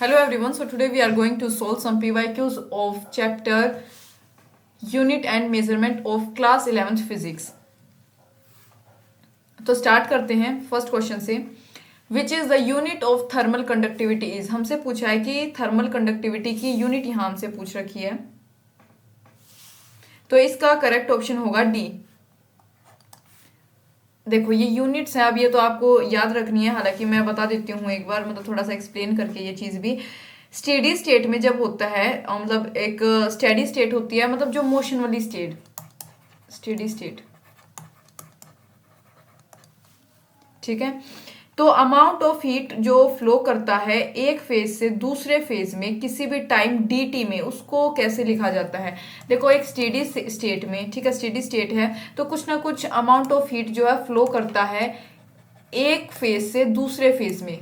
Hello everyone, so today we are going to solve some PYQs of chapter Unit and Measurement of class 11th Physics. तो start करते हैं first question से. Which is the unit of thermal conductivity is. हमसे पूछा है कि thermal conductivity की unit यहां हमसे पूछ रखी है, तो इसका करेक्ट ऑप्शन होगा डी. देखो ये यूनिट्स है, अब ये तो आपको याद रखनी है, हालांकि मैं बता देती हूँ एक बार, मतलब थोड़ा सा एक्सप्लेन करके ये चीज भी. स्टेडी स्टेट में जब होता है, मतलब एक स्टेडी स्टेट होती है, मतलब जो मोशन वाली स्टेट, स्टेडी स्टेट, ठीक है. तो अमाउंट ऑफ हीट जो फ्लो करता है एक फेज से दूसरे फेज में किसी भी टाइम dt में, उसको कैसे लिखा जाता है. देखो एक स्टेडी स्टेट में, ठीक है, स्टेडी स्टेट है तो कुछ ना कुछ अमाउंट ऑफ हीट जो है फ्लो करता है एक फेज से दूसरे फेज में,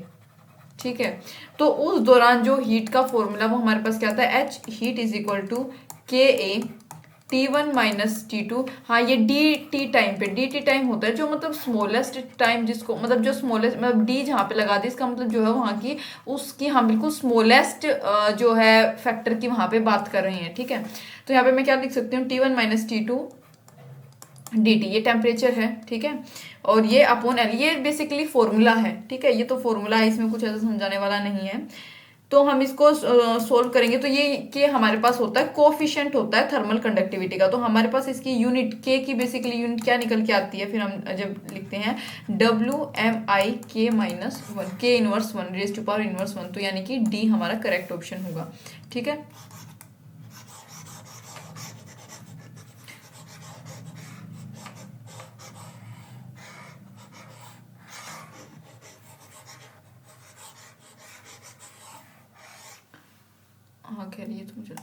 ठीक है. तो उस दौरान जो हीट का फॉर्मूला वो हमारे पास क्या आता है, H heat is equal to K A T1 minus T2. हाँ, ये dt टाइम पे, dt टाइम होता है जो मतलब स्मॉलेस्ट टाइम, जिसको मतलब जो स्मॉलेस्ट, मतलब d जहाँ पे लगा दी, इसका मतलब जो है वहाँ की उसकी हम बिल्कुल स्मॉलेस्ट जो है फैक्टर की वहाँ पे बात कर रहे हैं, ठीक है. तो यहाँ पे मैं क्या लिख सकती हूँ, T1 माइनस T2 dt, ये टेम्परेचर है, ठीक है, और ये अपॉन एल, ये बेसिकली फॉर्मूला है, ठीक है. ये तो फॉर्मूला है, इसमें कुछ ऐसा समझाने वाला नहीं है. तो हम इसको सोल्व करेंगे तो ये के हमारे पास होता है कोफिशिएंट होता है थर्मल कंडक्टिविटी का. तो हमारे पास इसकी यूनिट के की बेसिकली यूनिट क्या निकल के आती है, फिर हम जब लिखते हैं WMI के inverse 1 raise to power inverse 1, तो यानी कि डी हमारा करेक्ट ऑप्शन होगा, ठीक है. हाँ खैर ये तो मुझे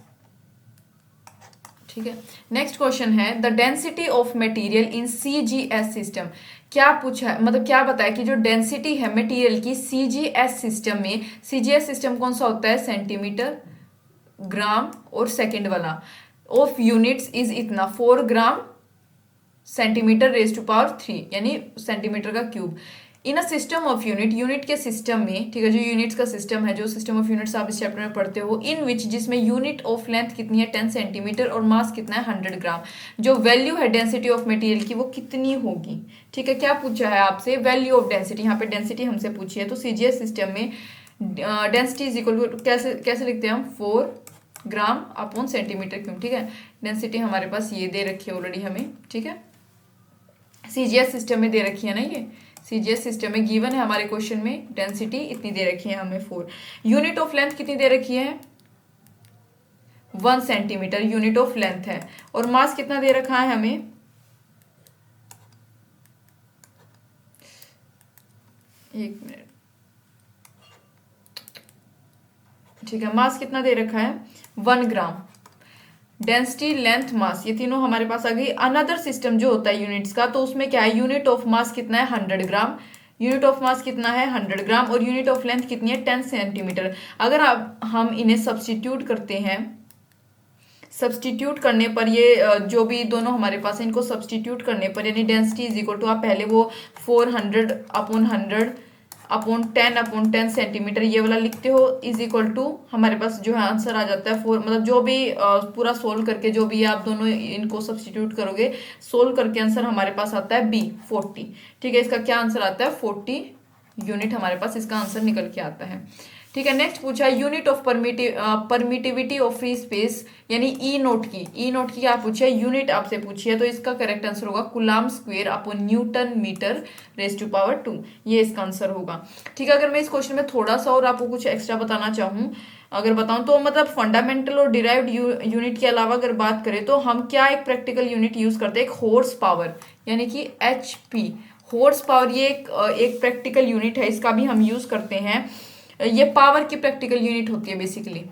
ठीक है. नेक्स्ट क्वेश्चन है the density of material in CGS system. क्या पूछा है, मतलब क्या बताया कि जो डेंसिटी है मटेरियल की CGS सिस्टम में, CGS सिस्टम कौन सा होता है, सेंटीमीटर, ग्राम और सेकंड वाला, ऑफ यूनिट्स इज इतना 4 gram centimetre raise to power 3, यानी सेंटीमीटर का cube. In a system of unit, unit के सिस्टम में, ठीक है, जो यूनिट्स का सिस्टम है, जो सिस्टम ऑफ यूनिट्स आप इस चैप्टर में पढ़ते हो, इन विच, जिसमें यूनिट ऑफ लेंथ कितनी है 10 सेंटीमीटर और मास कितना है 100 ग्राम, जो वैल्यू है डेंसिटी ऑफ मटेरियल की वो कितनी होगी, ठीक है. क्या पूछा है आपसे, वैल्यू ऑफ डेंसिटी. यहाँ पे डेंसिटी हमसे पूछी है, तो CGS सिस्टम में डेंसिटी इज इक्वल टू कैसे कैसे लिखते हैं हम, 4 ग्राम अपॉन सेंटीमीटर क्यूब, ठीक है. डेंसिटी हमारे पास ये दे रखी है ऑलरेडी हमें, ठीक है, CGS सिस्टम में दे रखी है ना, ये CGS सिस्टम में गिवन है हमारे क्वेश्चन में, डेंसिटी इतनी दे रखी है हमें 4. यूनिट ऑफ लेंथ कितनी दे रखी है, 1 सेंटीमीटर यूनिट ऑफ लेंथ है, और मास कितना दे रखा है हमें, एक मिनट, ठीक है, मास कितना दे रखा है 1 ग्राम. डेंसिटी, लेंथ, मास, ये तीनों हमारे पास आ गई. अनदर सिस्टम जो होता है यूनिट्स का, तो उसमें क्या है, यूनिट ऑफ मास कितना है 100 ग्राम, यूनिट ऑफ मास कितना है 100 ग्राम, और यूनिट ऑफ लेंथ कितनी है 10 सेंटीमीटर. अगर आप हम इन्हें सब्सटीट्यूट करते हैं, सब्सटीट्यूट करने पर ये जो भी दोनों हमारे पास है, इनको सब्सटीट्यूट करने पर, यानी डेंसिटी इज इक्वल टू, आप पहले वो 400 अपॉन 100 अपॉन 10 सेंटीमीटर ये वाला लिखते हो, इज इक्वल टू हमारे पास जो है आंसर आ जाता है 4, मतलब जो भी पूरा सोल्व करके जो भी आप दोनों इनको सब्सटीट्यूट करोगे, सोल्व करके आंसर हमारे पास आता है B 40, ठीक है. इसका क्या आंसर आता है 40 यूनिट हमारे पास इसका आंसर निकल के आता है, ठीक है. नेक्स्ट पूछा है unit of permittivity of free space, यानी ई नोट की क्या पूछा है, यूनिट आपसे पूछी है, तो इसका करेक्ट आंसर होगा coulomb square upon newton metre raise to power 2, ये इसका आंसर होगा, ठीक है. अगर मैं इस क्वेश्चन में थोड़ा सा और आपको कुछ एक्स्ट्रा बताना चाहूँ, अगर बताऊं तो मतलब फंडामेंटल और डिराइव्ड यूनिट के अलावा अगर बात करें तो हम क्या एक प्रैक्टिकल यूनिट यूज करते हैं, एक हॉर्स पावर, यानी कि HP. हॉर्स पावर ये एक प्रैक्टिकल यूनिट है, इसका भी हम यूज करते हैं. ये पावर की प्रैक्टिकल यूनिट होती है बेसिकली,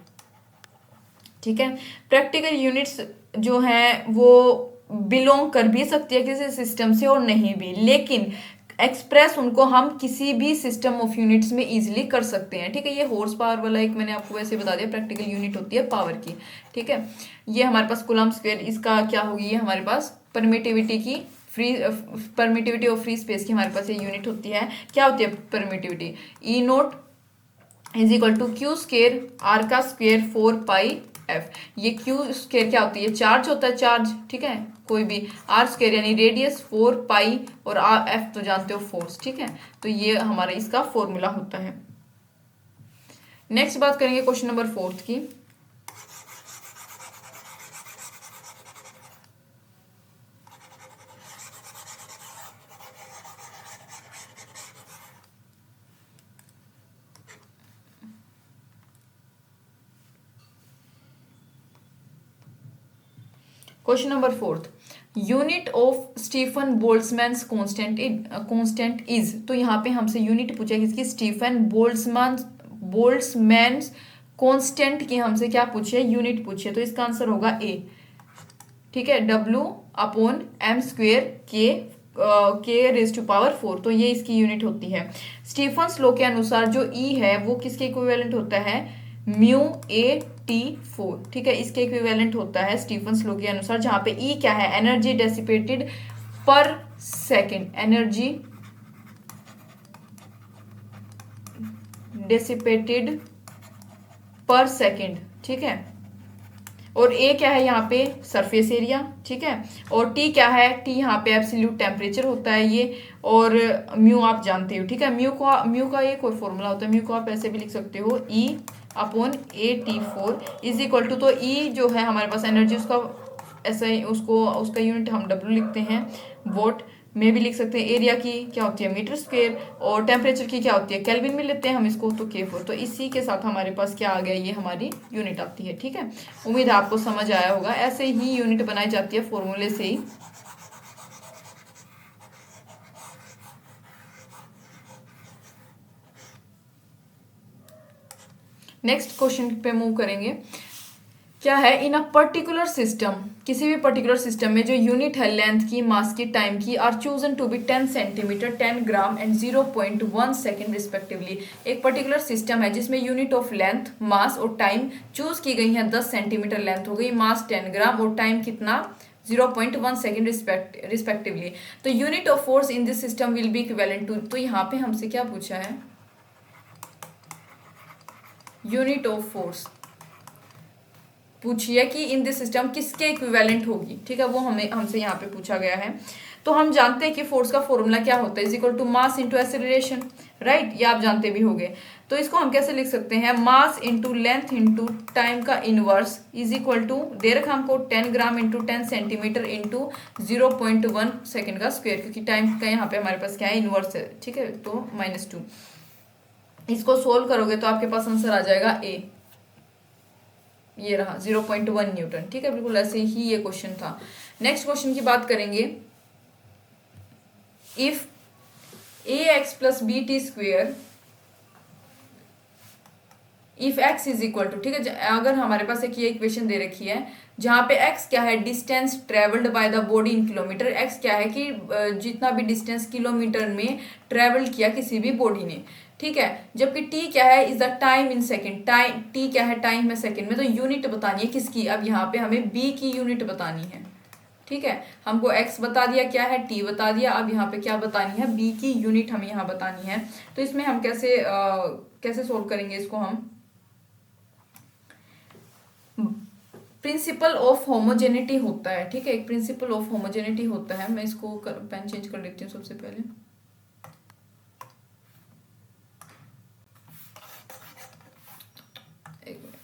ठीक है. प्रैक्टिकल यूनिट्स जो है वो बिलोंग कर भी सकती है किसी सिस्टम से और नहीं भी, लेकिन एक्सप्रेस उनको हम किसी भी सिस्टम ऑफ यूनिट्स में इजीली कर सकते हैं, ठीक है. ये हॉर्स पावर वाला एक मैंने आपको वैसे बता दिया, प्रैक्टिकल यूनिट होती है पावर की, ठीक है. ये हमारे पास कूलम्ब स्क्वायर, इसका क्या होगी, ये हमारे पास परमिटिविटी ऑफ फ्री स्पेस की हमारे पास ये यूनिट होती है. क्या होती है permittivity, E naught is equal to q square r का स्क्वेयर 4 पाई एफ। ये क्यू स्केयर क्या होती है, चार्ज होता है, चार्ज, ठीक है, कोई भी, आर स्केयर यानी रेडियस 4 पाई, और आर एफ तो जानते हो फोर्स, ठीक है। तो ये हमारा इसका फॉर्मूला होता है। नेक्स्ट बात करेंगे क्वेश्चन नंबर 4 की। Question number 4, unit of Stefan Boltzmann constant is. तो यहाँ पे हमसे यूनिट पूछा किसकी, स्टीफन बोल्ट्जमैन कांस्टेंट की हमसे क्या पूछे, यूनिट पूछे। तो इसका आंसर होगा ए, ठीक है, W/m² के रेज टू पावर 4। तो ये इसकी यूनिट होती है। स्टीफन्स लॉ के अनुसार जो E है वो किसके इक्विवेलेंट होता है, μ/A/T4, ठीक है, इसके इक्विवेलेंट होता है स्टीफन्स लॉ के अनुसार, जहां पे E क्या है, एनर्जी डेसिपेटेड पर सेकेंड, एनर्जी डेसिपेटेड पर सेकेंड, ठीक है, और ए क्या है यहाँ पे, सरफेस एरिया, ठीक है, और टी क्या है, टी यहाँ पे एब्सोल्यूट टेम्परेचर होता है ये, और म्यू आप जानते हो, ठीक है। म्यू का ये कोई फॉर्मूला होता है, म्यू को आप ऐसे भी लिख सकते हो, E/A/T4 इज इक्वल टू, तो ई जो है हमारे पास एनर्जी, उसका ऐसा ही उसका यूनिट हम W लिखते हैं, वोट में भी लिख सकते हैं। एरिया की क्या होती है, मीटर स्क्वेयर, और टेम्परेचर की क्या होती है, केल्विन में लेते हैं हम इसको, तो K4। तो इसी के साथ हमारे पास क्या आ गया, ये हमारी यूनिट आती है, ठीक है। उम्मीद है आपको समझ आया होगा। ऐसे ही यूनिट बनाई जाती है फॉर्मूले से ही। नेक्स्ट क्वेश्चन पे मूव करेंगे। क्या है, इन अ पर्टिकुलर सिस्टम, किसी भी पर्टिकुलर सिस्टम में जो यूनिट है लेंथ की, मास की, टाइम की, are chosen to be 10 centimetre, 10 gram and 0.1 second respectively. एक पर्टिकुलर सिस्टम है जिसमें यूनिट ऑफ लेंथ, मास और टाइम चूज की गई है। 10 सेंटीमीटर लेंथ हो गई, मास 10 ग्राम और टाइम कितना, 0.1 सेकेंड रिस्पेक्टिवली। तो unit of force in this system will be equivalent to. तो यहाँ पे हमसे क्या पूछा है, यूनिट ऑफ फोर्स पूछिए कि इन दिस सिस्टम किसके इक्विवेलेंट होगी, ठीक है, वो हमें हमसे यहाँ पे पूछा गया है। तो हम जानते हैं कि फोर्स का फॉर्मूला क्या होता है, is equal to mass into acceleration, right, ये आप जानते भी होंगे। तो इसको हम कैसे लिख सकते हैं, mass into length into time का इनवर्स इज इक्वल टू, दे रखा हमको 10 gram into 10 centimetre into 0.1 second का स्क्वायर, क्योंकि टाइम का यहाँ पे हमारे पास क्या है, इनवर्स है, ठीक है, तो -2। इसको सोल्व करोगे तो आपके पास आंसर आ जाएगा ए, ये रहा 0.1 न्यूटन, ठीक है, बिल्कुल ऐसे ही ये क्वेश्चन था। नेक्स्ट क्वेश्चन की बात करेंगे। If ax plus B T square, if x is equal to, ठीक है, अगर हमारे पास एक ये इक्वेशन दे रखी है जहां पे x क्या है, distance travelled by the body in kilometre, x क्या है कि जितना भी डिस्टेंस किलोमीटर में ट्रेवल किया किसी भी बॉडी ने, ठीक है, जबकि t क्या है, is the time in second, time t क्या है, टाइम है सेकेंड में। तो यूनिट बतानी है किसकी, अब यहाँ पे हमें b की यूनिट बतानी है, ठीक है, हमको x बता दिया क्या है, t बता दिया, अब यहाँ पे क्या बतानी है, b की यूनिट हमें यहाँ बतानी है। तो इसमें हम कैसे सोल्व करेंगे इसको, हम प्रिंसिपल ऑफ होमोजेनिटी होता है, ठीक है, एक प्रिंसिपल ऑफ होमोजेनिटी होता है। मैं इसको पेन चेंज कर लेती हूँ सबसे पहले। एक मिनट,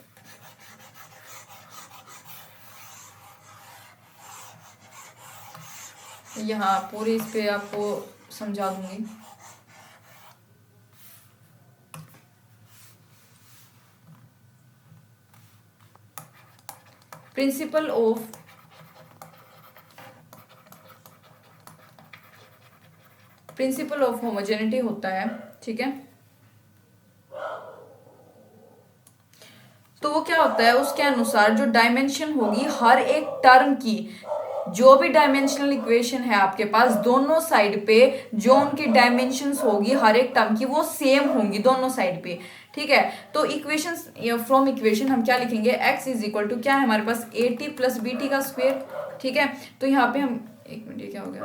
यहाँ पूरी इस पे आपको समझा दूंगी। प्रिंसिपल ऑफ होमोजेनिटी होता है, ठीक है। तो वो क्या होता है, उसके अनुसार जो डायमेंशन होगी हर एक टर्म की, जो भी डायमेंशनल इक्वेशन है आपके पास, दोनों साइड पे जो उनकी डायमेंशंस होगी हर एक टर्म की वो सेम होंगी दोनों साइड पे, ठीक है। तो इक्वेशन, फ्रॉम इक्वेशन हम क्या लिखेंगे, x इज इक्वल टू क्या है हमारे पास, at प्लस bt का स्क्वायर, ठीक है। तो यहाँ पे हम, एक मिनट, ये क्या हो गया,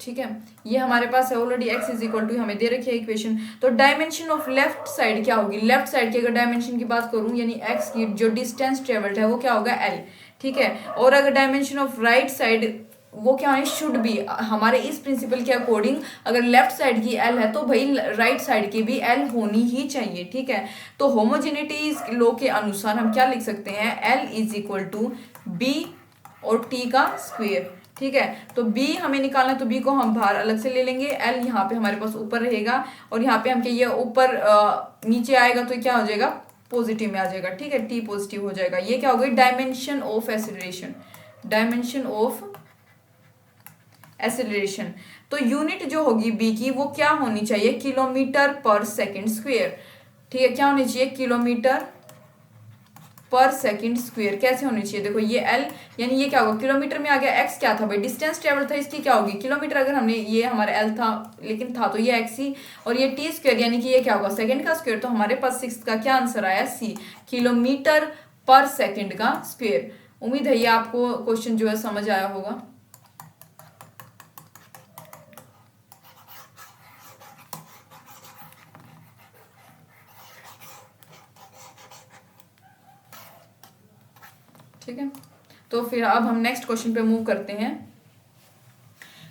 ठीक है, ये हमारे पास है already x is equal to, हमें दे रखी है इक्वेशन। तो डायमेंशन ऑफ लेफ्ट साइड क्या होगी, लेफ्ट साइड की अगर डायमेंशन की बात करूं यानी x की जो डिस्टेंस ट्रेवल्ड है वो क्या होगा l, ठीक है। और अगर डायमेंशन ऑफ राइट साइड वो क्या है, शुड बी, हमारे इस प्रिंसिपल के अकॉर्डिंग अगर लेफ्ट साइड की l है तो भाई राइट साइड की भी l होनी ही चाहिए, ठीक है। तो होमोजेनिटी लॉ के अनुसार हम क्या लिख सकते हैं, l is equal to b और t का स्क्वायर, ठीक है। तो b हमें निकालना, तो b को हम बाहर अलग से ले लेंगे, l यहाँ पे हमारे पास ऊपर रहेगा और यहाँ पे हम ये ऊपर नीचे आएगा तो क्या हो जाएगा, पॉजिटिव में आ जाएगा, ठीक है, t पॉजिटिव हो जाएगा। ये क्या हो गई, dimension of acceleration, dimension of acceleration. तो यूनिट जो होगी b की वो क्या होनी चाहिए, किलोमीटर पर सेकंड स्क्वायर, ठीक है। क्या होनी चाहिए, किलोमीटर पर सेकंड स्क्वायर। कैसे होनी चाहिए, देखो ये l यानी ये क्या होगा, किलोमीटर में आ गया, x क्या था भाई, डिस्टेंस ट्रेवल था, इसकी क्या होगी किलोमीटर, अगर हमने ये हमारा l था लेकिन था तो ये x ही, और ये t स्क्वायर यानी कि ये क्या होगा सेकंड का स्क्वायर। तो हमारे पास 6 का क्या आंसर आया, c, किलोमीटर पर सेकंड का स्क्वायर। उम्मीद है ये आपको क्वेश्चन जो है समझ आया होगा। ठीक है, तो फिर अब हम नेक्स्ट क्वेश्चन पे मूव करते हैं,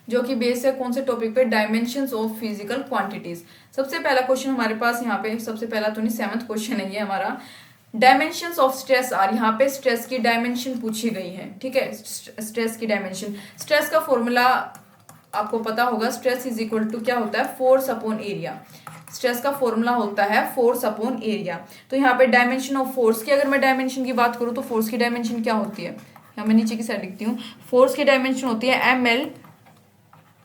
जो कि बेस है कौन से टॉपिक पे, डायमेंशंस ऑफ फिजिकल क्वांटिटीज। सबसे पहला क्वेश्चन हमारे पास यहाँ पे, सबसे पहला तो नहीं, 7th क्वेश्चन है ये हमारा, डायमेंशंस ऑफ स्ट्रेस आर। यहाँ पे स्ट्रेस की डायमेंशन पूछी गई है, ठीक है, स्ट्रेस की डायमेंशन। स्ट्रेस का फॉर्मूला आपको पता होगा, स्ट्रेस इज इक्वल टू क्या होता है, फोर्स अपॉन एरिया। स्ट्रेस का फॉर्मूला होता है फोर्स अपॉन एरिया। तो यहाँ पे डायमेंशन ऑफ फोर्स की अगर मैं डायमेंशन की बात करूँ तो फोर्स की डायमेंशन क्या होती है, यहाँ मैं नीचे की साइड लिखती हूँ, फोर्स की डायमेंशन होती है ml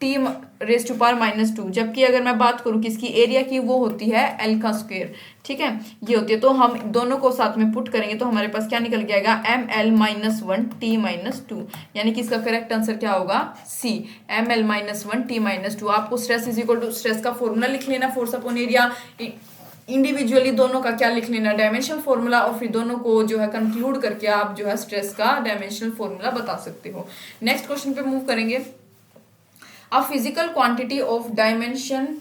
T⁻², जबकि अगर मैं बात करूँ किसकी, एरिया की, वो होती है l का स्क्वायर, ठीक है, ये होती है। तो हम दोनों को साथ में पुट करेंगे तो हमारे पास क्या निकल के आएगा, ml-1 T-2, यानी कि इसका करेक्ट आंसर क्या होगा, c, ml-1 T-2। आपको stress is equal to stress का फॉर्मूला लिख लेना, फोर्स अपॉन एरिया, इंडिविजुअली दोनों का क्या लिख लेना, डायमेंशनल फॉर्मूला, और फिर दोनों को जो है कंक्लूड करके आप जो है स्ट्रेस का डायमेंशनल फॉर्मूला बता सकते हो। नेक्स्ट क्वेश्चन पे मूव करेंगे। A physical quantity of dimensions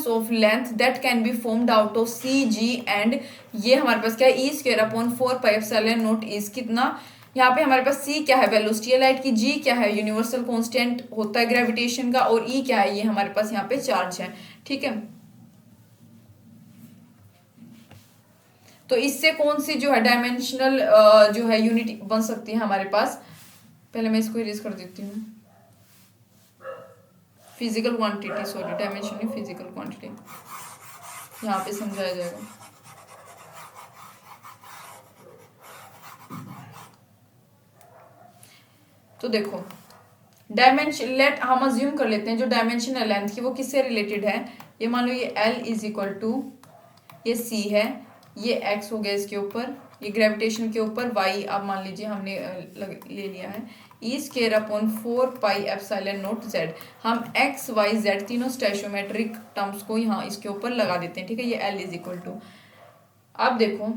of length that can be formed out of cg and ये हमारे पास क्या है, e²/4πε0 is कितना, यहाँ पे हमारे पास c क्या है, वेलोसिटी है लाइट की, g क्या है, यूनिवर्सल कांस्टेंट होता है ग्रेविटेशन का, और e क्या है, ये हमारे पास यहाँ पे चार्ज है, ठीक है। तो इससे कौन सी जो है डायमेंशनल जो है यूनिट बन सकती है हमारे पास, पहले मैं इसको इरेज कर देती हूँ, फिजिकल क्वांटिटी, सॉरी डायमेंशन नहीं, फिजिकल क्वांटिटी यहाँ पे समझाया जाएगा। तो देखो डायमेंशन, लेट हम अज्यूम कर लेते हैं जो डायमेंशन है लेंथ की वो किससे रिलेटेड है, ये मान लो ये l इज इक्वल टू, ये c है, ये x हो गया इसके ऊपर, ये ग्रेविटेशन के ऊपर y, आप मान लीजिए हमने ले लिया है e²/4πε0z। हम x y z तीनों स्टैचोमेट्रिक टर्म्स को यहाँ इसके ऊपर लगा देते हैं, ठीक है, ये l इज इक्वल टू, अब देखो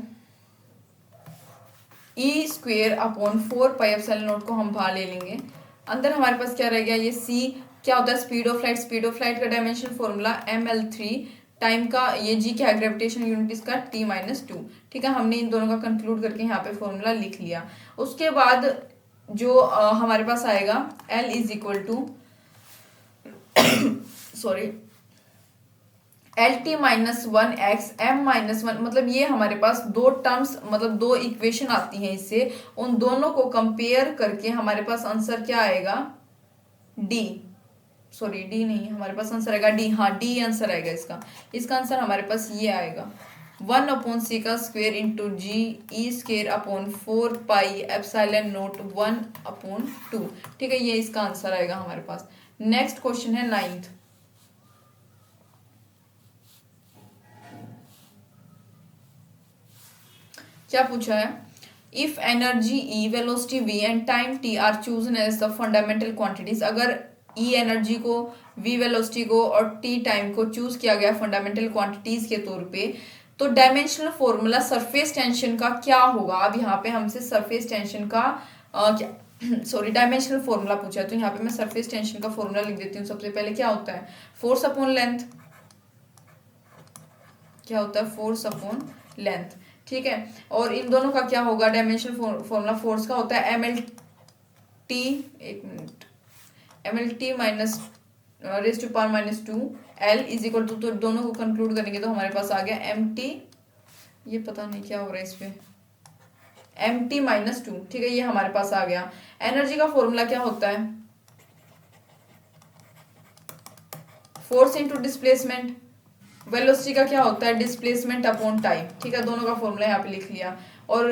e²/4πε0 को हम बाहर ले लेंगे, अंदर हमारे पास क्या रह गया, ये c क्या होता है, speed of light, speed of light का डायमेंशन फॉर्मूला ml3, टाइम का ये g क्या है, ग्रेविटेशन यूनिट इसका T-2, ठीक है। हमने इन दोनों का कंक्लूड करके यहाँ पे फॉर्मूला लिख लिया। उसके बाद जो हमारे पास आएगा l is equal to sorry LT-1x m-1, मतलब ये हमारे पास दो टर्म्स, मतलब दो इक्वेशन आती हैं इससे, उन दोनों को कंपेयर करके हमारे पास आंसर क्या आएगा, d, सॉरी d नहीं, हमारे पास आंसर आएगा d, हाँ d आंसर आएगा इसका। इसका आंसर हमारे पास ये आएगा 1/c का स्क्वायर इंटू जी e²/4πε0 1/2, ठीक है, ये इसका आंसर आएगा हमारे पास। नेक्स्ट क्वेश्चन है 9th, क्या पूछा है, if energy E, velocity V and time T are chosen as the fundamental quantities. अगर E एनर्जी को, V वेलोसिटी को और T टाइम को चूज किया गया फंडामेंटल क्वांटिटीज के तौर पे, तो डायमेंशनल फॉर्मूला सरफेस टेंशन का क्या होगा। अब यहाँ पे हमसे सरफेस टेंशन का क्या सॉरी डायमेंशनल फॉर्मूला पूछा है, तो यहाँ पे मैं सरफेस टेंशन का फॉर्मूला लिख देती हूँ। सबसे पहले क्या होता है, फोर्स अपॉन लेंथ, क्या होता है, फोर्स अपॉन लेंथ, ठीक है। और इन दोनों का क्या होगा, डायमेंशनल फॉर्मूला फोर्स का होता है MLT, एक minute, MLT minus raise to power minus 2L is equal to, तो दोनों को कंक्लूड करेंगे तो हमारे पास आ गया MT, ये पता नहीं क्या हो रहा है इस पे, MT माइनस 2, ठीक है, ये हमारे पास आ गया। एनर्जी का फॉर्मूला क्या होता है, फोर्स इंटू डिस्प्लेसमेंट, वेलोसिटी का क्या होता है, डिस्प्लेसमेंट अपॉन टाइम, ठीक है, दोनों का फॉर्मूला यहाँ पे लिख लिया। और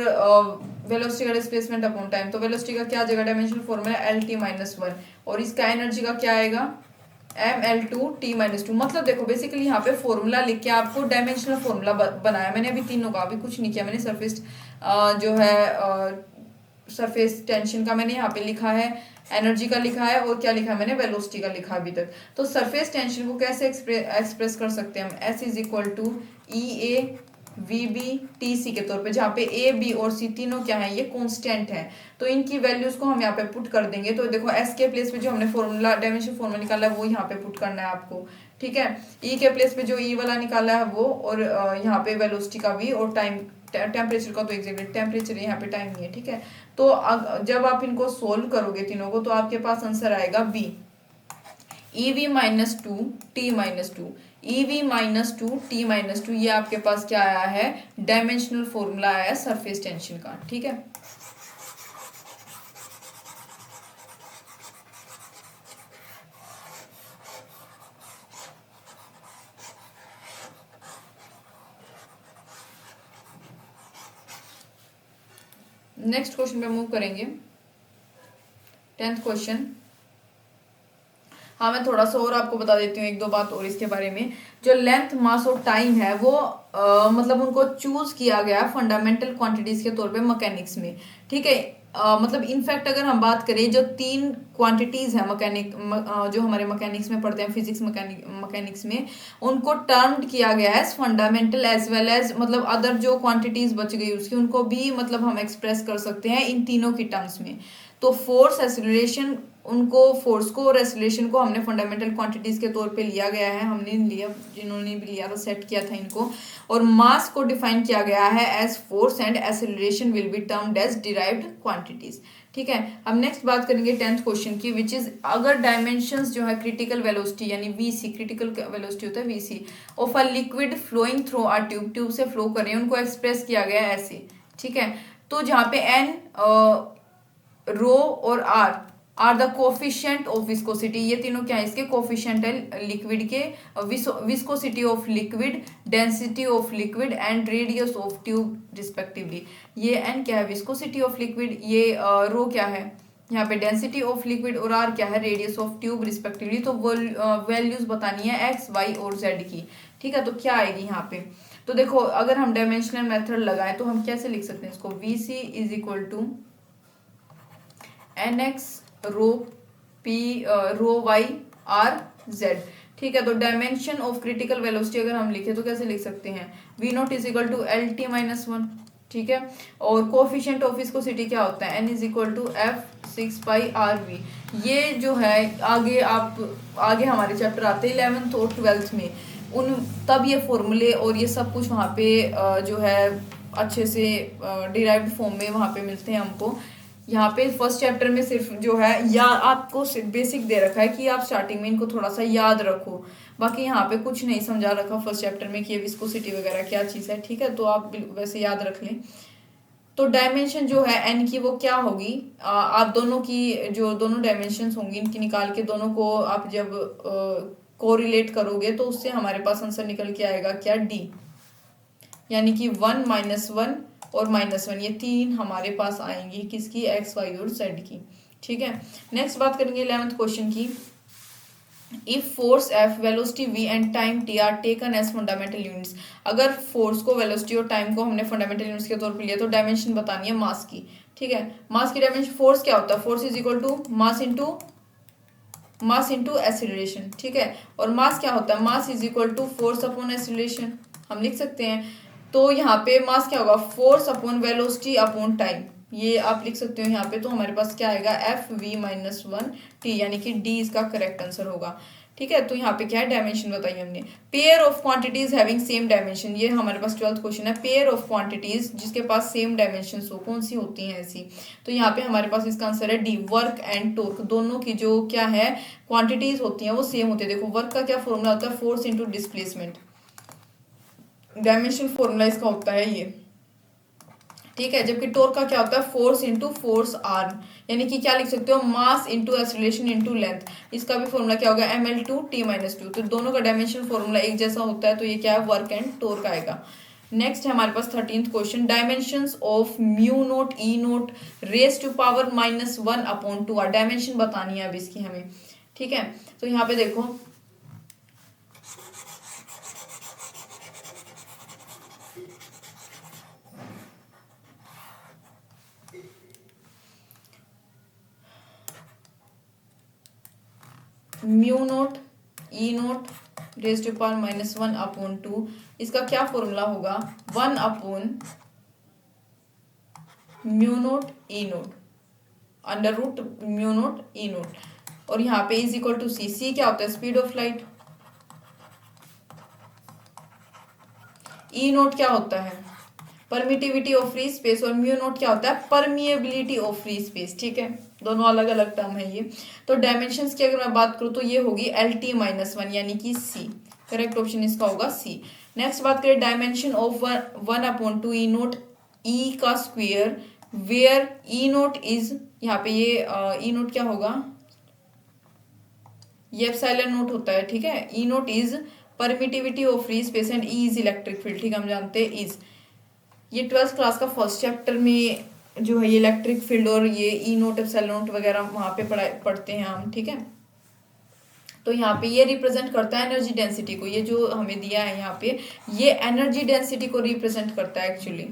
वेलोसिटी का डिस्प्लेसमेंट अपॉन टाइम, तो वेलोसिटी का क्या जगह डायमेंशनल फॉर्मूला LT माइनस 1, और इसका एनर्जी का क्या आएगा, ML2T माइनस 2। मतलब देखो बेसिकली यहाँ पे फॉर्मूला लिख के आपको डायमेंशनल फॉर्मूला बनाया मैंने, अभी तीनों का, अभी कुछ नहीं किया मैंने, सरफेस जो है सरफेस टेंशन का मैंने यहाँ पे लिखा है, एनर्जी का लिखा है, और क्या लिखा है मैंने, वेलोसिटी का लिखा अभी तक। तो सरफेस टेंशन को कैसे एक्सप्रेस कर सकते हैं हम, S is equal to EA VB TC के तौर पे, जहाँ पे A B और C तीनों क्या है, ये कांस्टेंट है। तो इनकी वैल्यूज को हम यहाँ पे पुट कर देंगे। तो देखो S के प्लेस पे जो हमने फॉर्मूला डायमेंशन फॉर्मूला निकाला है वो यहाँ पे पुट करना है आपको, ठीक है। E के प्लेस पे जो E वाला निकाला है वो, और यहाँ पे वेलोसिटी का V, और टाइम टेम्परेचर का तो एग्जैक्टली टेम्परेचर यहाँ पे टाइम नहीं है, ठीक है। तो जब आप इनको सोल्व करोगे तीनों को, तो आपके पास आंसर आएगा B, EV minus 2T minus 2, EV minus 2T minus 2, ये आपके पास क्या आया है, डायमेंशनल फॉर्मूला आया है सरफेस टेंशन का, ठीक है। नेक्स्ट क्वेश्चन पे मूव करेंगे, 10th क्वेश्चन। हाँ मैं थोड़ा सा और आपको बता देती हूँ एक दो बात और इसके बारे में। जो लेंथ मास और टाइम है वो मतलब उनको चूज किया गया फंडामेंटल क्वांटिटीज के तौर पे मैकेनिक्स में, ठीक है। मतलब इनफैक्ट अगर हम बात करें, जो 3 क्वांटिटीज है जो हमारे मैकेनिक्स में पढ़ते हैं, फिजिक्स मैकेनिक्स में, उनको टर्म्ड किया गया है फंडामेंटल एज वेल एज, मतलब अदर जो क्वांटिटीज बच गई उसकी, उनको भी मतलब हम एक्सप्रेस कर सकते हैं इन तीनों की टर्म्स में। तो फोर्स, एक्सीलरेशन, उनको फोर्स को और एक्सीलरेशन को हमने फंडामेंटल क्वांटिटीज के तौर पे लिया गया है, हमने लिया, जिन्होंने भी लिया था सेट किया था इनको। और मास को डिफाइन किया गया है as force, and acceleration will be termed as derived quantities, ठीक है। अब नेक्स्ट बात करेंगे 10th क्वेश्चन की, विच इज अगर डायमेंशंस जो है क्रिटिकल वेलोसिटी यानी VC, क्रिटिकल वेलोसिटी होता है VC of a liquid flowing through a tube से फ्लो कर रहे हैं, उनको एक्सप्रेस किया गया है ऐसे, ठीक है। तो जहाँ पे N रो और R the coefficient of viscosity, ये तीनों क्या है, इसके कोफिशिएंट है लिक्विड के, viscosity of liquid, density of liquid, and radius of tube respectively. ये एन क्या है, विस्कोसिटी ऑफ लिक्विड, ये रो क्या है यहाँ पे, डेंसिटी ऑफ लिक्विड, और आर क्या है, रेडियस ऑफ ट्यूब रिस्पेक्टिवली। तो वैल्यूज बतानी है एक्स, वाई और जेड की, ठीक है। तो क्या आएगी यहाँ पे, तो देखो अगर हम डायमेंशनल मेथड लगाएं तो हम कैसे लिख सकते हैं इसको, VC is equal to NX rho P rho Y R Z, ठीक है। तो डायमेंशन ऑफ क्रिटिकल वेलोसिटी अगर हम लिखे तो कैसे लिख सकते हैं, V0 is equal to LT minus 1, ठीक है। और कोफिशिएंट ऑफ विस्कोसिटी क्या होता है, N is equal to F6/RV। ये जो है आगे हमारे चैप्टर आते हैं 11th और 12th में, तब ये फॉर्मूले और ये सब कुछ वहाँ पे जो है अच्छे से डिराइव्ड फॉर्म में वहाँ पे मिलते हैं हमको। यहाँ पे फर्स्ट चैप्टर में सिर्फ जो है या आपको बेसिक दे रखा है कि आप स्टार्टिंग में इनको थोड़ा सा याद रखो, बाकी यहाँ पे कुछ नहीं समझा रखा फर्स्ट चैप्टर में कि ये विस्कोसिटी वगैरह क्या चीज़ है, ठीक है। तो आप वैसे याद रख लें। तो डायमेंशन जो है एन की वो क्या होगी, आप दोनों की जो दोनों डायमेंशन होंगी इनकी निकाल के दोनों को आप जब कोरिलेट करोगे तो उससे हमारे पास आंसर निकल के आएगा क्या, D, यानी कि 1 -1 और -1, ये 3 हमारे पास आएंगी किसकी, X Y और Z की, ठीक है। नेक्स्ट बात करेंगे 11th क्वेश्चन की। If force F, velocity V and time T are taken as fundamental units, अगर फोर्स को, वेलोसिटी और टाइम को हमने फंडामेंटल यूनिट्स के तौर पर लिया तो डायमेंशन बतानी है मास की, ठीक है। मास की डायमेंशन, फोर्स क्या होता है, force is equal to mass into acceleration, ठीक है। और मास क्या होता है, mass is equal to force upon acceleration, हम लिख सकते हैं। तो यहाँ पे मास क्या होगा, force upon velocity upon time, ये आप लिख सकते हो यहाँ पे। तो हमारे पास क्या आएगा, F V minus one T, यानी कि डी इसका करेक्ट आंसर होगा। ठीक है, तो यहाँ पे क्या है, डायमेंशन बताई हमने। Pair of quantities having same dimension, ये हमारे पास 12th क्वेश्चन है। पेयर ऑफ क्वांटिटीज जिसके पास सेम डायमेंशन हो, कौन सी होती हैं ऐसी। तो यहाँ पे हमारे पास इसका आंसर है डी, वर्क एंड टॉर्क। दोनों की जो क्या है क्वांटिटीज होती हैं वो सेम होती है। देखो वर्क का क्या फॉर्मूला होता है, force into displacement. Dimension formula इसका होता है ये। ठीक है, जबकि टॉर्क का क्या होता है, फोर्स इंटू फोर्स आर्म, यानी कि क्या लिख सकते हो, मास इंटू एक्सीलरेशन इंटू लेंथ। इसका भी फॉर्मूला क्या होगा, ml2t-2। तो दोनों का डायमेंशन फॉर्मूला एक जैसा होता है, तो ये क्या है, वर्क एंड टॉर्क आएगा। नेक्स्ट है हमारे पास 13th question, dimensions of mu naught E naught raise to power -1/2r। Dimension बतानी है अब इसकी हमें। ठीक है, तो यहाँ पे देखो mu naught E naught raise to power -1/2, इसका क्या फॉर्मूला होगा, 1/म्यू नोट ई नोट √म्यू नोट ई नोट। और यहाँ पे is equal to C. C क्या होता है, speed of light. E naught क्या होता है, परमिटिविटी ऑफ फ्री स्पेस। और म्यू नोट क्या होता है, परमिएबिलिटी ऑफ फ्री स्पेस। ठीक है, दोनों अलग अलग टर्म है ये। तो डायमेंशंस की अगर मैं बात करूँ तो ये होगी LT-1, यानी कि सी। करेक्ट ऑप्शन इसका होगा सी। नेक्स्ट बात करें, dimension of 1/2 E naught E का square where E naught is, यहाँ पे ये ई नोट क्या होगा, ये एप्सिलॉन नोट होता है। ठीक है, E naught is permittivity of free space and E is electric field. ठीक है, हम जानते हैं इज, ये 12th क्लास का फर्स्ट चैप्टर में जो है ये इलेक्ट्रिक फील्ड और ये ई नोट एप्सिलॉन नोट वगैरह वहाँ पे पढ़ते हैं हम। ठीक है, तो यहाँ पे ये रिप्रेजेंट करता है एनर्जी डेंसिटी को। ये जो हमें दिया है यहाँ पे, ये एनर्जी डेंसिटी को रिप्रेजेंट करता है एक्चुअली।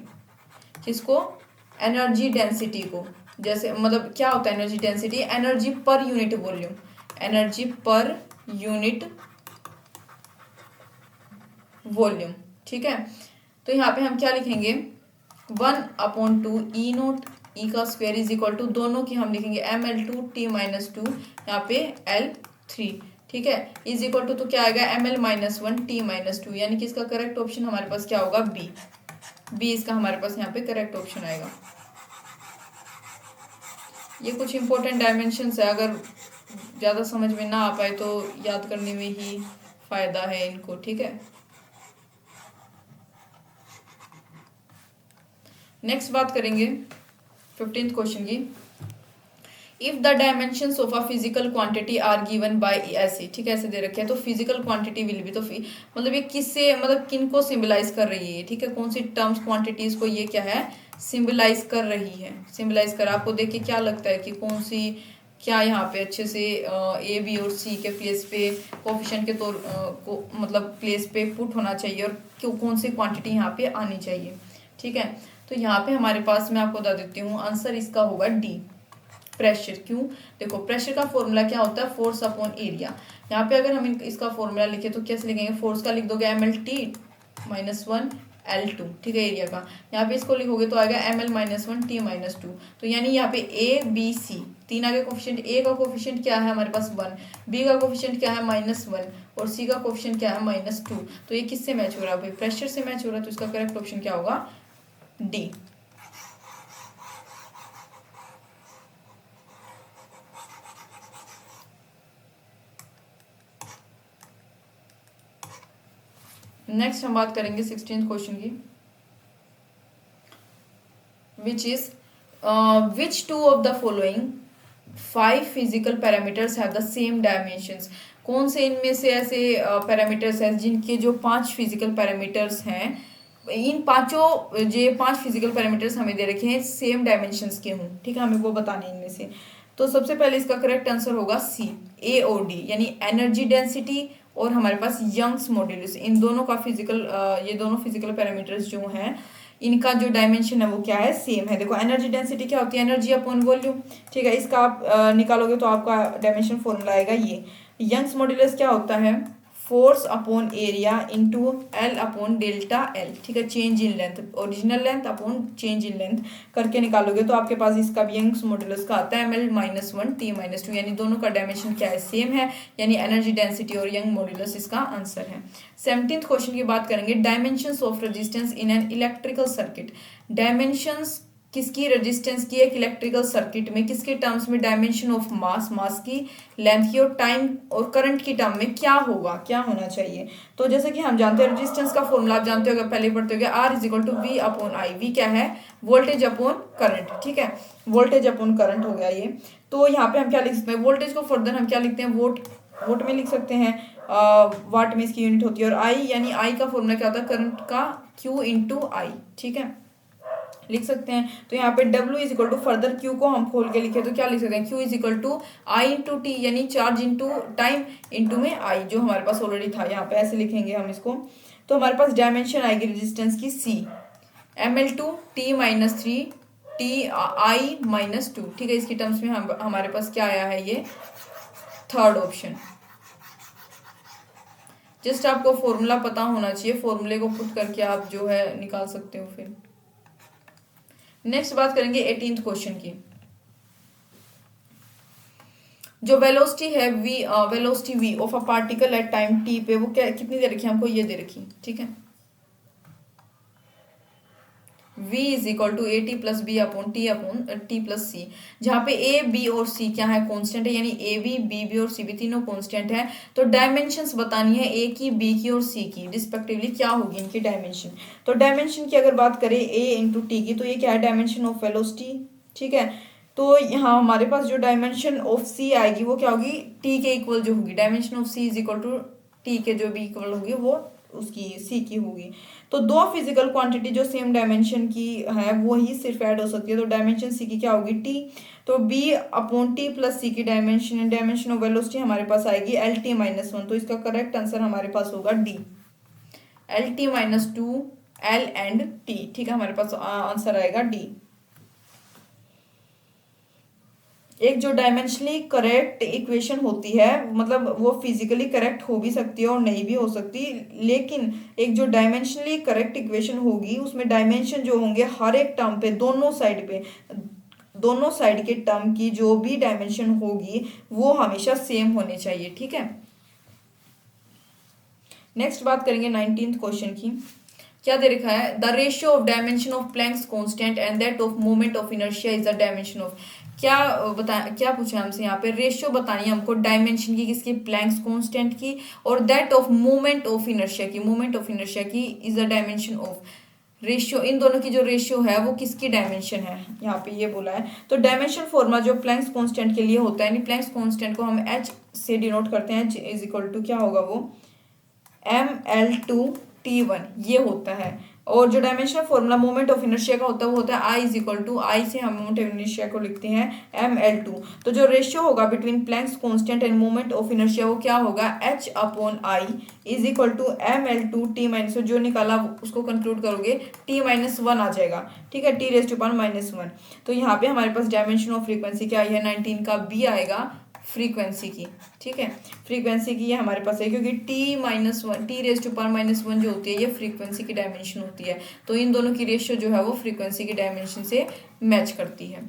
किसको, एनर्जी डेंसिटी को। जैसे मतलब क्या होता है energy density, energy per unit volume, energy per unit volume. ठीक है, तो यहाँ पे हम क्या लिखेंगे, 1/2 ई नोट ई का स्क्वायर इज इक्वल टू, दोनों की हम लिखेंगे ml2t-2, यहाँ पे L3। ठीक है, इज इक्वल टू, तो क्या आएगा ml-1t-2, यानी कि इसका करेक्ट ऑप्शन हमारे पास क्या होगा, बी। बी इसका हमारे पास यहाँ पे करेक्ट ऑप्शन आएगा। ये कुछ इंपॉर्टेंट डायमेंशंस है, अगर ज़्यादा समझ में ना आ पाए तो याद करने में ही फायदा है इनको। ठीक है, नेक्स्ट बात करेंगे 15th क्वेश्चन की। If the dimensions of a physical quantity are given by, ऐसे ठीक है, ऐसे दे रखे हैं, तो फिजिकल क्वांटिटी विल बी, तो मतलब ये किससे, मतलब किन को सिंबलाइज कर रही है। ठीक है, कौन सी टर्म्स क्वांटिटीज को ये क्या है, सिंबलाइज कर रही है। सिंबलाइज कर, आपको देख के क्या लगता है कि कौन सी, क्या यहाँ पे अच्छे से ए बी और सी के प्लेस पे कोफिशिएंट के तौर को मतलब प्लेस पे पुट होना चाहिए, और क्यों कौन सी क्वांटिटी यहाँ पे आनी चाहिए। ठीक है, तो यहाँ पे हमारे पास मैं आपको बता देती हूँ, आंसर इसका होगा डी, प्रेशर। क्यों, देखो प्रेशर का फॉर्मूला क्या होता है, फोर्स अपॉन एरिया। यहाँ पे अगर हम इसका फॉर्मूला लिखे तो कैसे लिखेंगे, फोर्स का लिख दोगे ml-1 L2। ठीक है, एरिया का यहाँ पे इसको लिखोगे तो आएगा ml-1t-2। तो यानी यहाँ पे ए बी सी तीन आगे कोफिशिएंट, ए का कोफिशिएंट क्या है हमारे पास 1, बी का कोफिशिएंट क्या है -1 और सी का कोफिशिएंट क्या है -2। तो ये किससे मैच हो रहा है भाई, प्रेशर से मैच हो रहा है। तो इसका करेक्ट ऑप्शन क्या होगा, डी। नेक्स्ट हम बात करेंगे 16th क्वेश्चन की, which is which two of the following 5 physical parameters have the same dimensions. कौन से इनमें से ऐसे पैरामीटर्स हैं जिनके जो 5 फिजिकल पैरामीटर्स हैं, इन पांचों जो 5 फिजिकल पैरामीटर्स हमें दे रखे हैं सेम डायमेंशंस के हों। ठीक है, हमें वो बताने इनमें से। तो सबसे पहले इसका करेक्ट आंसर होगा सी, ए और डी, यानी एनर्जी डेंसिटी और हमारे पास यंग्स मॉड्यूलस। इन दोनों का फिजिकल ये दोनों फिजिकल पैरामीटर्स जो हैं इनका जो डायमेंशन है वो क्या है, सेम है। देखो एनर्जी डेंसिटी क्या होती है, एनर्जी अपॉन वॉल्यूम। ठीक है, इसका आप निकालोगे तो आपका डायमेंशन फॉर्मूला आएगा ये। यंग्स मॉड्यूलस क्या होता है, force upon area into L upon delta L, ठीक है, change in length, original length upon change in length करके निकालोगे तो आपके पास इसका भी यंग्स मॉडुलस का आता है ml-1 t-2, यानी दोनों का डायमेंशन क्या है, सेम है, यानी एनर्जी डेंसिटी और यंग मॉडुलस इसका आंसर है। 17th क्वेश्चन की बात करेंगे, dimensions of resistance in an electrical circuit. Dimensions किसकी, रेजिस्टेंस की एक इलेक्ट्रिकल सर्किट में, किसके टर्म्स में, डायमेंशन ऑफ मास, मास की, लेंथ की, और टाइम और करंट की टर्म में क्या होगा, क्या होना चाहिए। तो जैसे कि हम जानते हैं रेजिस्टेंस का फॉर्मूला आप जानते होगे, पहले पढ़ते होगे, R is equal to V upon I. V क्या है, वोल्टेज अपॉन करंट, ठीक है, वोल्टेज अपॉन करंट हो गया ये। तो यहाँ पे हम क्या लिख सकते हैं, वोल्टेज को फर्दर हम क्या लिखते हैं, वोट में लिख सकते हैं, वाट में इसकी यूनिट होती है, और आई यानी आई का फॉर्मूला क्या होता है, करंट का Q इंटू आई, ठीक है, लिख सकते हैं। तो यहाँ पे W is equal to, further Q को हम खोल के लिखे तो क्या लिख सकते हैं, Q is equal to I into T, यानी चार्ज इंटू टाइम इंटू में आई, जो हमारे पास ऑलरेडी था, यहाँ पे ऐसे लिखेंगे हम इसको। तो हमारे पास डायमेंशन आएगी रेजिस्टेंस की C, ml2 t-3 ti-2, ठीक है, इसकी टर्म्स में हमारे पास क्या आया है, ये थर्ड ऑप्शन। जस्ट आपको फॉर्मूला पता होना चाहिए, फॉर्मूले को पुट करके आप जो है निकाल सकते हो फिर। नेक्स्ट बात करेंगे 18th क्वेश्चन की। जो वेलोसिटी है velocity v of a particle at time t पे, वो क्या कितनी दे रखी है हमको, ये दे रखी, ठीक है, v is equal to A T plus B upon T plus C, जहाँ पे a b और c क्या है, कांस्टेंट है, यानी a b b b और c b तीनों कांस्टेंट है। तो डायमेंशंस बतानी है a की, b की और c की रिस्पेक्टिवली, क्या होगी इनकी डायमेंशन। तो डायमेंशन की अगर बात करें a इंटू टी की, तो ये क्या है, डायमेंशन ऑफ वेलोसिटी, ठीक है। तो यहाँ हमारे पास जो डायमेंशन ऑफ c आएगी वो क्या होगी, t के इक्वल जो होगी, dimension of c is equal to t के जो भी इक्वल होगी वो उसकी c की होगी। तो दो फिजिकल क्वांटिटी जो सेम डायमेंशन की है वो ही सिर्फ ऐड हो सकती है, तो डायमेंशन सी की क्या होगी, टी। तो बी अपॉन टी प्लस सी की डायमेंशन ऑफ वेलोसिटी हमारे पास आएगी LT-1, तो इसका करेक्ट आंसर हमारे पास होगा D, LT-2 L and T, ठीक है, हमारे पास आंसर आएगा डी। एक जो डायमेंशनली करेक्ट इक्वेशन होती है, मतलब वो फिजिकली करेक्ट हो भी सकती है और नहीं भी हो सकती, लेकिन एक जो डायमेंशनली करेक्ट इक्वेशन होगी उसमें डायमेंशन जो होंगे हर एक टर्म पे, दोनों साइड के टर्म की जो भी डायमेंशन होगी वो हमेशा सेम होने चाहिए, ठीक है। नेक्स्ट बात करेंगे 19th क्वेश्चन की। क्या दे रखा है, the ratio of dimension of Planck's constant and that of moment of inertia is the dimension of. क्या पूछा है हमसे, यहाँ पे रेशियो बतानी है हमको डायमेंशन की, किसकी, प्लैंक्स कांस्टेंट की, और that of moment of inertia की, मोमेंट ऑफ इनर्शिया की is the dimension of. Ratio, इन दोनों की जो रेशियो है वो किसकी डायमेंशन है, यहाँ पे ये बोला है। तो डायमेंशन फॉर्मूला जो प्लैंक्स कांस्टेंट के लिए होता है, यानी प्लैंक्स कांस्टेंट को हम H से डिनोट करते हैं, H इज इक्वल टू क्या होगा वो ml2t1, ये होता है। और जो dimensional formula moment of inertia का होता है वो होता है I इज इक्वल टू, आई से हम मोमेंट ऑफ इनर्शिया को लिखते हैं ml2। तो जो रेशियो होगा between Planck's constant and moment of inertia वो क्या होगा, H upon I is equal to ml2t-, जो निकाला उसको कंक्लूड करोगे t-1 आ जाएगा, ठीक है, t⁻⁻1। तो यहाँ पे हमारे पास डायमेंशन ऑफ फ्रीक्वेंसी क्या आई है, 19 का बी आएगा, फ्रीक्वेंसी की, ठीक है, फ्रीक्वेंसी की ये हमारे पास है, क्योंकि t-1 जो होती है ये फ्रीक्वेंसी की डायमेंशन होती है, तो इन दोनों की रेशियो जो है वो फ्रीक्वेंसी की डायमेंशन से मैच करती है।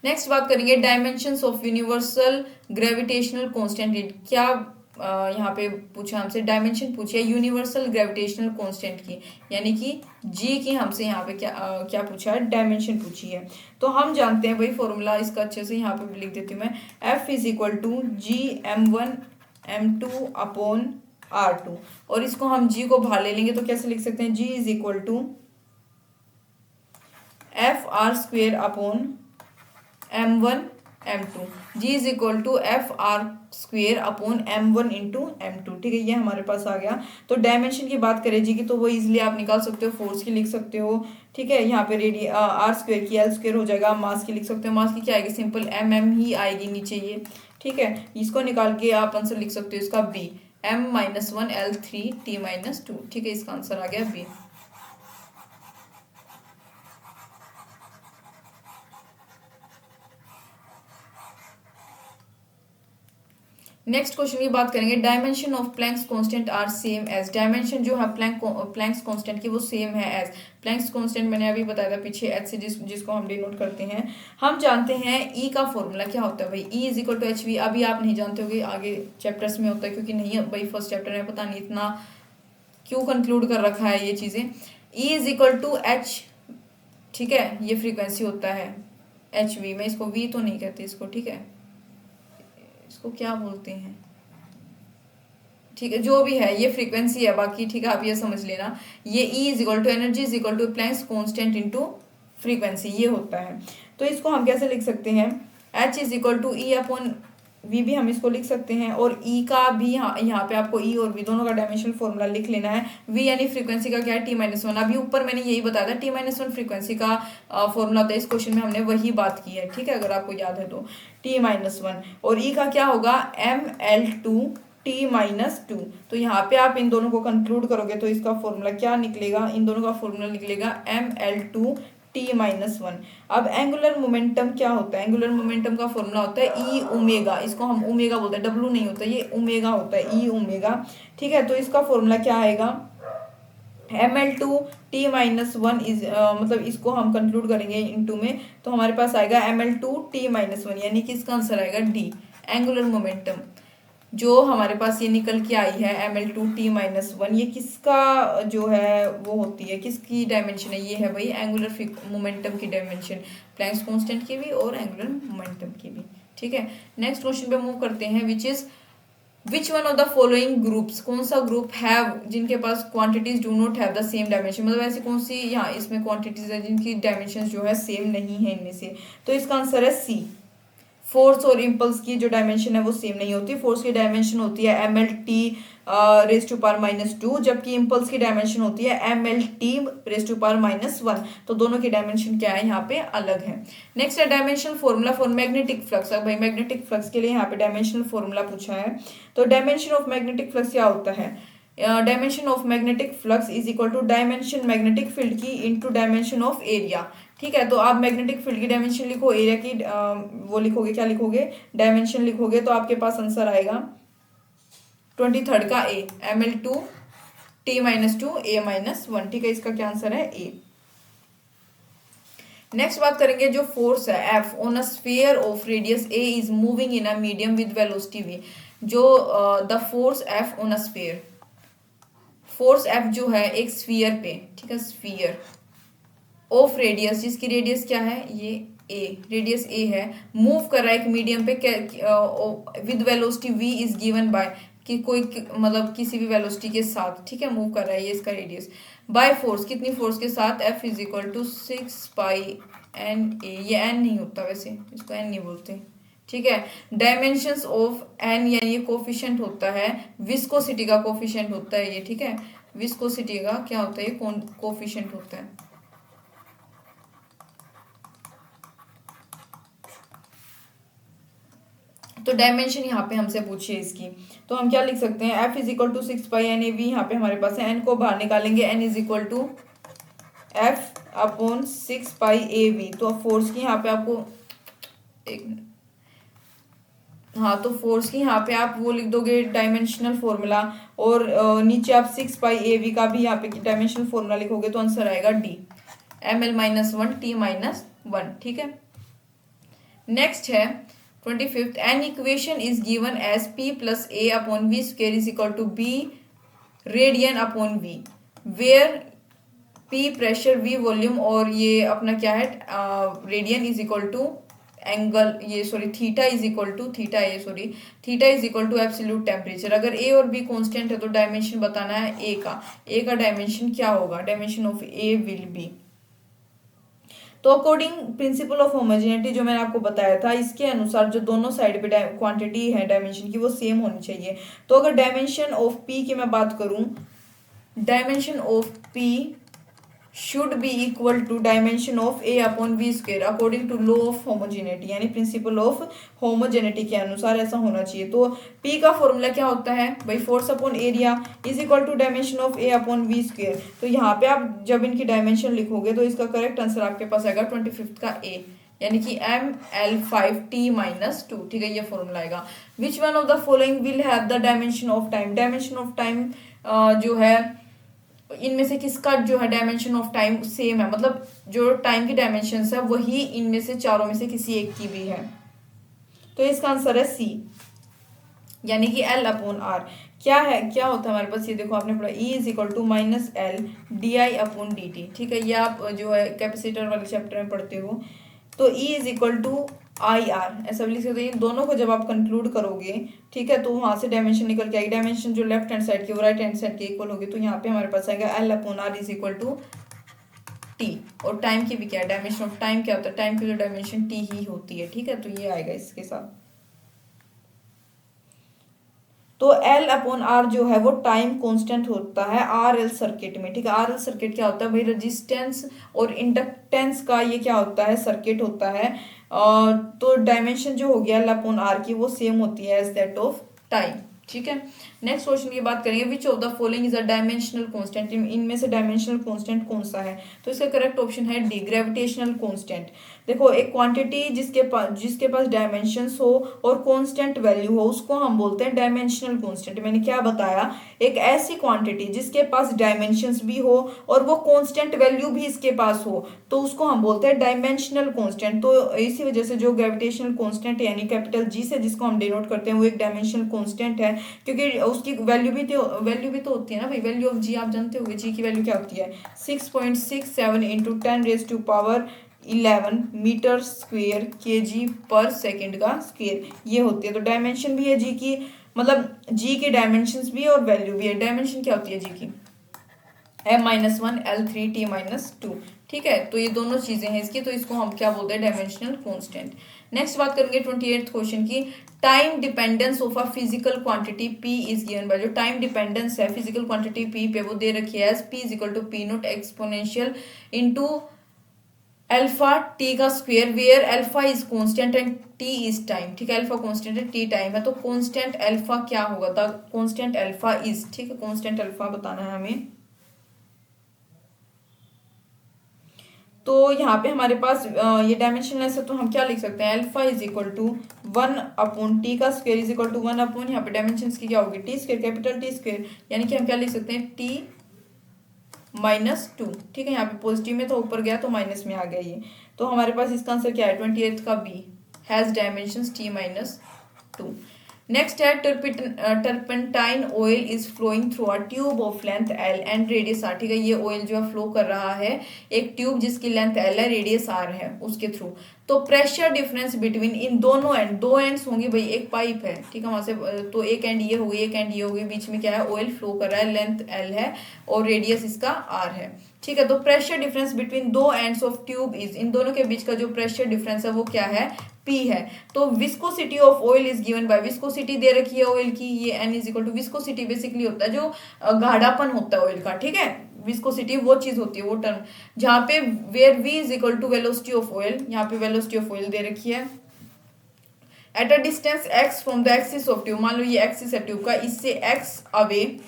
नेक्स्ट बात करेंगे dimensions of universal gravitational constant. क्या यहाँ पे पूछा हमसे, डायमेंशन पूछी है यूनिवर्सल ग्रेविटेशनल कांस्टेंट की, यानी कि जी की हमसे यहाँ पे क्या पूछा है, डायमेंशन पूछी है। तो हम जानते हैं वही फॉर्मूला, इसका अच्छे से यहाँ पे लिख देती हूँ मैं, F is equal to G(m1)(m2) upon R2, और इसको हम G को बाहर ले लेंगे तो कैसे लिख सकते हैं, G is equal to FR² upon m1 m2, G is equal to FR² upon m1 into m2, ठीक है, ये हमारे पास आ गया। तो डायमेंशन की बात करें जी की, तो वो इजिली आप निकाल सकते हो, फोर्स की लिख सकते हो, ठीक है, यहाँ पे R² की L² हो जाएगा, मास की लिख सकते हो, मास की क्या आएगी, सिंपल mm ही आएगी नीचे ये, ठीक है, इसको निकाल के आप आंसर लिख सकते हो इसका B, m-1 L3t-2, ठीक है, इसका आंसर आ गया B। नेक्स्ट क्वेश्चन की बात करेंगे, dimension of Planck's constant are same as, dimension जो है प्लैंक्स कांस्टेंट की वो सेम है एज, प्लैंक्स कांस्टेंट मैंने अभी बताया था पीछे एच से जिसको हम डिनोट करते हैं। हम जानते हैं ई का फॉर्मूला क्या होता है भाई, E is equal to H V, अभी आप नहीं जानते होगे आगे चैप्टर्स में होता है, क्योंकि नहीं भाई फर्स्ट चैप्टर में पता नहीं इतना क्यों कंक्लूड कर रखा है ये चीज़ें। E is equal to H, ठीक है, ये फ्रीक्वेंसी होता है एच वी, मैं इसको वी तो नहीं कहती इसको, ठीक है, इसको क्या बोलते हैं, ठीक है, जो भी है ये फ्रीक्वेंसी है बाकी, ठीक है, आप ये समझ लेना। ये E is equal to energy is equal to Planck's constant into frequency, ये होता है। तो इसको हम कैसे लिख सकते हैं, H is equal to E upon V भी हम इसको लिख सकते हैं, और E का भी यहाँ पे आपको E और V दोनों का डायमेंशनल फॉर्मूला लिख लेना है। V यानी फ्रीक्वेंसी का क्या है, T-1, अभी ऊपर मैंने यही बताया था T-1 फ्रीक्वेंसी का फॉर्मूला होता है, इस क्वेश्चन में हमने वही बात की है, ठीक है, अगर आपको याद है तो T-1, और E का क्या होगा ML2 T-2। तो यहाँ पे आप इन दोनों को कंक्लूड करोगे तो इसका फॉर्मूला क्या निकलेगा, इन दोनों का फॉर्मूला निकलेगा ML2 T-1। अब एंगुलर मोमेंटम क्या होता है, एंगुलर मोमेंटम का फॉर्मूला होता है ई ओमेगा, इसको हम ओमेगा बोलते हैं, डब्लू नहीं होता, ये ओमेगा होता है, ई ओमेगा, ठीक है। तो इसका फॉर्मूला क्या आएगा, ML2 T-1 इज मतलब इसको हम कंक्लूड करेंगे इनटू में, तो हमारे पास आएगा ML2 T-1, यानी कि इसका आंसर आएगा डी, एंगुलर मोमेंटम जो हमारे पास ये निकल के आई है ML2 T-1, ये किसका जो है वो होती है, किसकी डायमेंशन है, ये है भाई एंगुलर मोमेंटम की डायमेंशन, प्लैंक्स कांस्टेंट की भी और एंगुलर मोमेंटम की भी, ठीक है। नेक्स्ट क्वेश्चन पे मूव करते हैं, which one of the following groups, कौन सा ग्रुप है जिनके पास quantities do not have the same dimension, मतलब ऐसी कौन सी यहाँ इसमें क्वांटिटीज है जिनकी डायमेंशन जो है सेम नहीं है इनमें से, तो इसका आंसर है सी, फोर्स और इम्पल्स की जो डायमेंशन है वो सेम नहीं होती, फोर्स की डायमेंशन होती है MLT रेज टू पावर -2, जबकि इम्पल्स की डायमेंशन होती है MLT रेज टू पावर -1, तो दोनों की डायमेंशन क्या है यहाँ पे अलग है। नेक्स्ट है dimensional formula for magnetic flux, अब भाई मैग्नेटिक फ्लक्स के लिए यहाँ पे डायमेंशनल फॉर्मूला पूछा है, तो डायमेंशन ऑफ मैग्नेटिक फ्लक्स क्या होता है, dimension of magnetic flux is equal to dimension magnetic field की इनटू डायमेंशन ऑफ एरिया, ठीक है। तो आप मैग्नेटिक फील्ड की डायमेंशन लिखो, एरिया की वो लिखोगे, क्या लिखोगे, डायमेंशन लिखोगे, तो आपके पास आंसर आएगा 23 का ए, ML2 T-2 A-1, ठीक है, इसका क्या आंसर है ए। नेक्स्ट बात करेंगे, जो फोर्स है F on a sphere of radius A is moving in a medium with velocity V, जो the force F on a sphere, force F जो है एक स्फीयर पे, ठीक है, स्फीयर ऑफ रेडियस जिसकी रेडियस क्या है, ये ए, रेडियस ए है, मूव कर रहा है एक मीडियम पे with velocity V is given bye, कि कोई मतलब किसी भी वेलोसिटी के साथ, ठीक है, मूव कर रहा है, ये इसका रेडियस, बाय फोर्स, कितनी फोर्स के साथ, F is equal to 6 pi N A, ये एन नहीं होता वैसे, इसको एन नहीं बोलते, ठीक है। डायमेंशंस ऑफ एन यानी ये कोफिशिएंट होता है, विस्कोसिटी का कोफिशिएंट होता है ये, ठीक है, विस्कोसिटी का क्या होता है, ये कोफिशिएंट होता है। तो डायमेंशन यहाँ पे हमसे पूछिए इसकी, तो हम क्या लिख सकते हैं, F is equal to 6 pi N A V, यहाँ पे हमारे पास है, एन को बाहर निकालेंगे, N is equal to F upon 6 pi A V, तो फोर्स की यहाँ पे आपको एक, हाँ, तो फोर्स की यहाँ पे आप वो लिख दोगे डायमेंशनल फॉर्मूला, और नीचे आप 6 पाई ए वी का भी यहाँ पे डायमेंशनल फॉर्मूला लिखोगे, तो आंसर आएगा डी, ML-1 T-1, ठीक है। नेक्स्ट है 25th, an equation is given as P plus A upon V square is equal to B radian upon V, where P pressure, V volume, और ये अपना क्या है radian is equal to angle, ये sorry theta is equal to theta is equal to absolute temperature. अगर A और be constant है तो डायमेंशन बताना है ए का डायमेंशन क्या होगा, dimension of A will be, तो अकॉर्डिंग प्रिंसिपल ऑफ होमोजेनिटी जो मैंने आपको बताया था, इसके अनुसार जो दोनों साइड पे क्वांटिटी है डायमेंशन की वो सेम होनी चाहिए। तो अगर डायमेंशन ऑफ पी की मैं बात करूं, dimension of P should be equal to dimension of A upon V square according to law of homogeneity, यानी प्रिंसिपल ऑफ होमोजेनिटी के अनुसार ऐसा होना चाहिए। तो पी का फॉर्मूला क्या होता है भाई, force upon area is equal to dimension of A upon V square. तो यहाँ पे आप जब इनकी डायमेंशन लिखोगे तो इसका करेक्ट आंसर आपके पास आएगा 25th का ए, यानी कि ml5t-2, ठीक है, ये फॉर्मूला आएगा। विच one of the following will have the dimension of time, dimension of time जो है इनमें से किसका जो है डायमेंशन ऑफ टाइम सेम है, मतलब जो टाइम की डायमेंशन है वही इनमें से चारों में से किसी एक की भी है। तो इसका आंसर है सी, यानी कि L/R। क्या है, क्या होता है हमारे पास, ये देखो आपने पढ़ा E=-L/di/dt, ठीक है, ये आप जो है कैपेसिटर वाले चैप्टर में पढ़ते हो। तो E=IR ऐसा भी लिख सकते हैं। इन दोनों को जब आप कंक्लूड करोगे, ठीक है, तो वहां से डायमेंशन निकल के आएगी, डायमेंशन जो लेफ्ट हैंड साइड की वो राइट हैंड साइड के इक्वल होगी। तो यहाँ पे हमारे पास आएगा L/R=T। और टाइम की भी क्या है, डायमेंशन ऑफ टाइम क्या होता है, टाइम की जो डायमेंशन T ही होती है, ठीक है, तो ये आएगा इसके साथ। तो L/R जो है वो टाइम कांस्टेंट होता है RL सर्किट में, ठीक है। RL सर्किट क्या होता है भाई, रेजिस्टेंस और इंडक्टेंस का ये क्या होता है, सर्किट होता है। तो डायमेंशन जो हो गया L/R की वो सेम होती है एज दैट ऑफ टाइम, ठीक है। नेक्स्ट क्वेश्चन की बात करेंगे, which of the following is a dimensional constant, इनमें से डायमेंशनल कांस्टेंट कौन सा है। तो इसका करेक्ट ऑप्शन है डी, ग्रेविटेशनल कांस्टेंट। देखो एक क्वांटिटी जिसके पास डायमेंशंस हो और कांस्टेंट वैल्यू हो उसको हम बोलते हैं डायमेंशनल कांस्टेंट। मैंने क्या बताया, एक ऐसी क्वांटिटी जिसके पास डायमेंशंस भी हो और वो कांस्टेंट वैल्यू भी इसके पास हो तो उसको हम बोलते हैं डायमेंशनल कांस्टेंट। तो इसी वजह से जो ग्रेविटेशनल कांस्टेंट यानी कैपिटल जी से जिसको हम डिनोट करते हैं वो एक डायमेंशनल कांस्टेंट है, क्योंकि उसकी वैल्यू भी तो होती है ना भाई। वैल्यू ऑफ जी आप जानते होंगे, जी की वैल्यू क्या होती है 6.67 इंटू 10⁻11 मीटर स्क्वेयर kg पर सेकेंड का स्क्वेयर, ये होती है। तो डायमेंशन भी है जी की, मतलब जी की डायमेंशंस भी है और वैल्यू भी है। डायमेंशन क्या होती है जी की, m-1 L3t-2, ठीक है। तो ये दोनों चीजें हैं इसकी, तो इसको हम क्या बोलते हैं, डायमेंशनल कांस्टेंट। नेक्स्ट बात करेंगे 28th क्वेश्चन की, time dependence of a physical quantity p is given by, जो टाइम डिपेंडेंस है फिजिकल क्वांटिटी p पे वो दे रखी है as p=p0 exponential into alpha T का square, where alpha is constant and T is time, ठीक है। अल्फा कांस्टेंट है, टी टाइम है, तो कांस्टेंट अल्फा क्या होगा, द कांस्टेंट अल्फा इज, ठीक है, कांस्टेंट अल्फा बताना है हमें। तो यहाँ पे हमारे पास ये डायमेंशनलेस है, तो हम क्या लिख सकते हैं, अल्फा =1/t का स्क्वायर =1 यहाँ पे डायमेंशन की क्या होगी, T square, capital T square, यानी कि हम क्या लिख सकते हैं t-2, ठीक है। यहाँ पे पॉजिटिव में तो ऊपर गया तो माइनस में आ गया ये। तो हमारे पास इसका आंसर क्या है 28th का B, has dimensions t-2। Next है turpentine oil is flowing through a tube of length L and radius R, ठीक है। ये ऑयल जो है फ्लो कर रहा है एक ट्यूब जिसकी लेंथ एल है, रेडियस आर है उसके थ्रू। तो प्रेशर डिफरेंस बिटवीन इन दोनों एंड, दो एंड्स होंगे भाई, एक पाइप है, ठीक है, वहां से तो एक एंड ये हो गई, एक एंड ये हो गई, बीच में क्या है, ऑयल फ्लो कर रहा है, लेंथ एल है और रेडियस इसका आर है, ठीक है। तो प्रेशर डिफरेंस बिटवीन दो एंड्स ऑफ ट्यूब इज, इन दोनों के बीच का जो प्रेशर डिफरेंस है वो क्या है, P है। तो viscosity of oil is given by, viscosity दे रखी है ऑयल की, ये N = विस्कोसिटी बेसिकली होता है जो गाढ़ापन होता है ऑयल का, ठीक है। विस्कोसिटी वो चीज होती है, वो टर्म जहाँ पे where V = velocity of oil, यहाँ पे वेलोसिटी ऑफ ऑयल दे रखी है at a distance x from the axis of tube. मान लो ये एक्सिस है ट्यूब का, इससे x away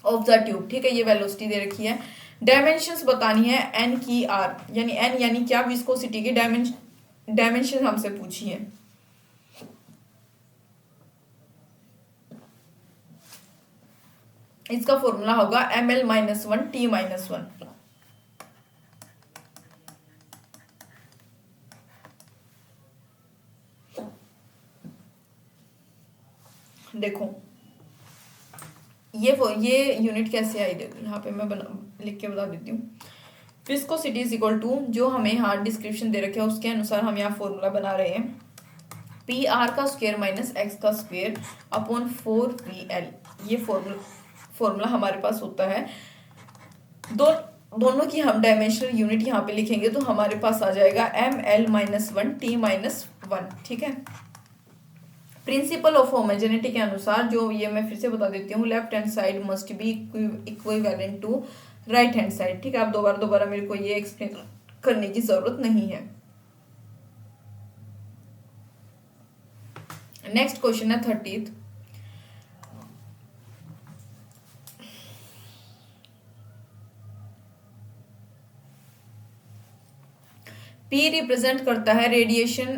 of the tube, ठीक है, ये वेलोसिटी दे रखी है। डायमेंशंस बतानी है n की r, यानी n यानी क्या, विस्कोसिटी की डायमेंशन हमसे पूछी है। इसका फॉर्मूला होगा ml-1t-1। देखो ये यूनिट कैसे आई, देखो यहाँ पे मैं लिख के बता देती हूँ। विस्कोसिटी इज इक्वल टू, जो हमें यहाँ डिस्क्रिप्शन दे रखे है उसके अनुसार हम यहाँ फॉर्मूला बना रहे हैं, पी आर का स्क्वायर माइनस एक्स का स्क्वायर अपॉन 4pl। ये फॉर्मूला हमारे पास होता है। दोनों की हम डायमेंशनल यूनिट यहाँ पे लिखेंगे तो हमारे पास आ जाएगा ml-1t-1, ठीक है। प्रिंसिपल ऑफ होमोजेनिटी के अनुसार, जो ये मैं फिर से बता देती हूँ, left hand side must be equivalent to right hand side, ठीक है। आप दोबारा मेरे को ये एक्सप्लेन करने की जरूरत नहीं है। नेक्स्ट क्वेश्चन है 30th, P P रिप्रेजेंट करता है रेडिएशन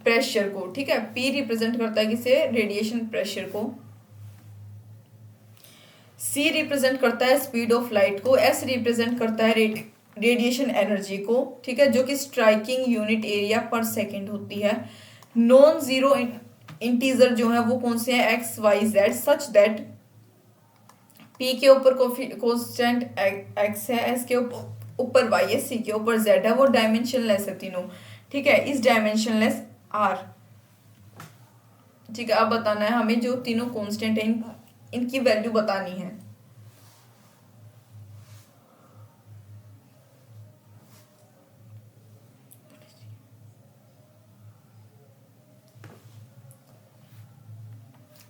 प्रेशर को, ठीक है। P रिप्रेजेंट करता है किसे, रेडिएशन प्रेशर को। C रिप्रेजेंट करता है स्पीड ऑफ लाइट को। S रिप्रेजेंट करता है रेडिएशन एनर्जी को, ठीक है, जो कि स्ट्राइकिंग यूनिट एरिया पर सेकेंड होती है। नॉन जीरो इंटीजर जो है वो कौन से हैं, X Y Z, such that P के ऊपर कोफिशिएंट एक्स है, S के ऊपर वाई है, C के ऊपर जेड है, वो डायमेंशनलेस है तीनों, ठीक है। इस डायमेंशनलेस आर, ठीक है। अब बताना है हमें जो तीनों कांस्टेंट है इनकी वैल्यू बतानी है।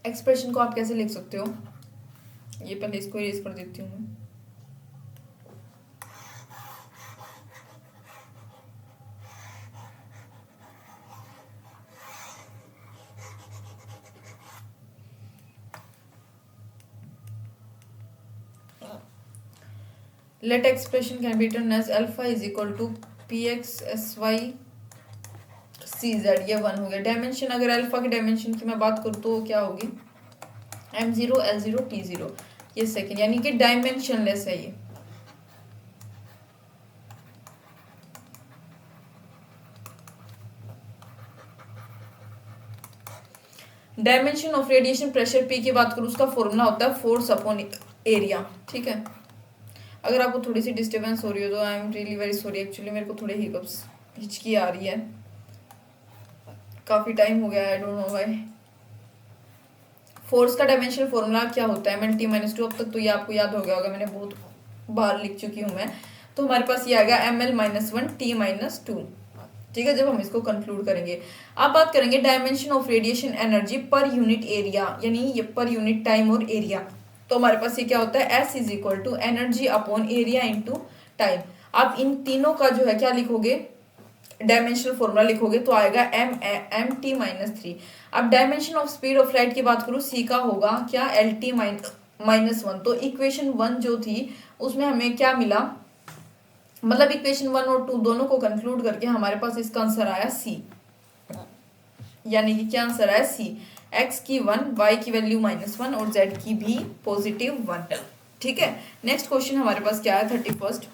एक्सप्रेशन को आप कैसे लिख सकते हो, ये पहले इसको इरेज कर देती हूँ मैं। Let expression can be written as alpha is equal to px sy cz, ये वन हो गया। डायमेंशन, अगर अल्फा के डायमेंशन की मैं बात करूँ तो क्या होगी, m0 l0 t0, ये सेकेंड, यानी कि डायमेंशनलेस है ये। Dimension of radiation pressure P की बात करूँ, उसका फॉर्मूला होता है फोर्स अपॉन एरिया, ठीक है। अगर आपको थोड़ी सी डिस्टर्बेंस हो रही हो तो I am really very sorry, actually मेरे को थोड़े हिकअप्स, हिचकी आ रही है, काफ़ी टाइम हो गया, I don't know why. Force का डायमेंशनल फॉर्मूला क्या होता है, ml t-2, अब तक तो ये आपको याद हो गया होगा, मैंने बहुत बार लिख चुकी हूँ मैं। तो हमारे पास ये आएगा ml-1 t-2, ठीक है, जब हम इसको कंक्लूड करेंगे। अब बात करेंगे dimension of radiation energy per unit area, यानी ये पर यूनिट टाइम और एरिया। तो हमारे पास ये क्या होता है, S is equal to energy upon area into time. आप इन तीनों का जो है क्या लिखोगे, डायमेंशनल फॉर्मूला लिखोगे तो आएगा m t-3। अब dimension of speed of light की बात करूँ, C का होगा क्या, LT-1। तो इक्वेशन 1 जो थी उसमें हमें क्या मिला, मतलब इक्वेशन 1 और 2 दोनों को कंक्लूड करके हमारे पास इसका आंसर आया C, यानी कि क्या आंसर आया C। x की 1, y की वैल्यू -1 और z की भी +1, ठीक है। नेक्स्ट क्वेश्चन हमारे पास क्या है, 31st।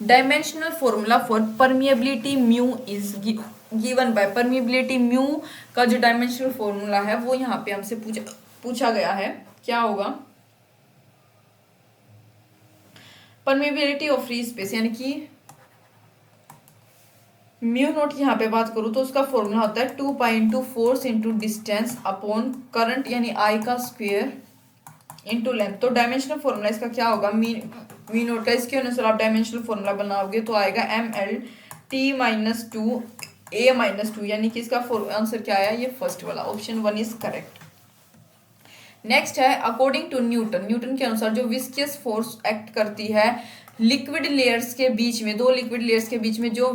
Dimensional formula for permeability mu is given bye, permeability mu का जो डायमेंशनल फॉर्मूला है वो यहाँ पे हमसे पूछा गया है, क्या होगा, परमिएबिलिटी ऑफ फ्री स्पेस, यानी कि म्यू नोट की यहाँ पे बात करूँ तो उसका फॉर्मूला होता है 2 pi into force into distance upon current, यानी आई का स्क्वायर इंटू लेंथ। तो डायमेंशनल फॉर्मूला इसका क्या होगा, मी नोट का, इसके अनुसार आप डायमेंशनल फॉर्मूला बनाओगे तो आएगा ml-t-2 a-2, यानी कि इसका आंसर क्या आया, ये फर्स्ट वाला ऑप्शन 1 इज करेक्ट। नेक्स्ट है अकॉर्डिंग टू न्यूटन, न्यूटन के अनुसार जो विस्कियस फोर्स एक्ट करती है लिक्विड लेयर्स के बीच में, दो लिक्विड लेयर्स के बीच में जो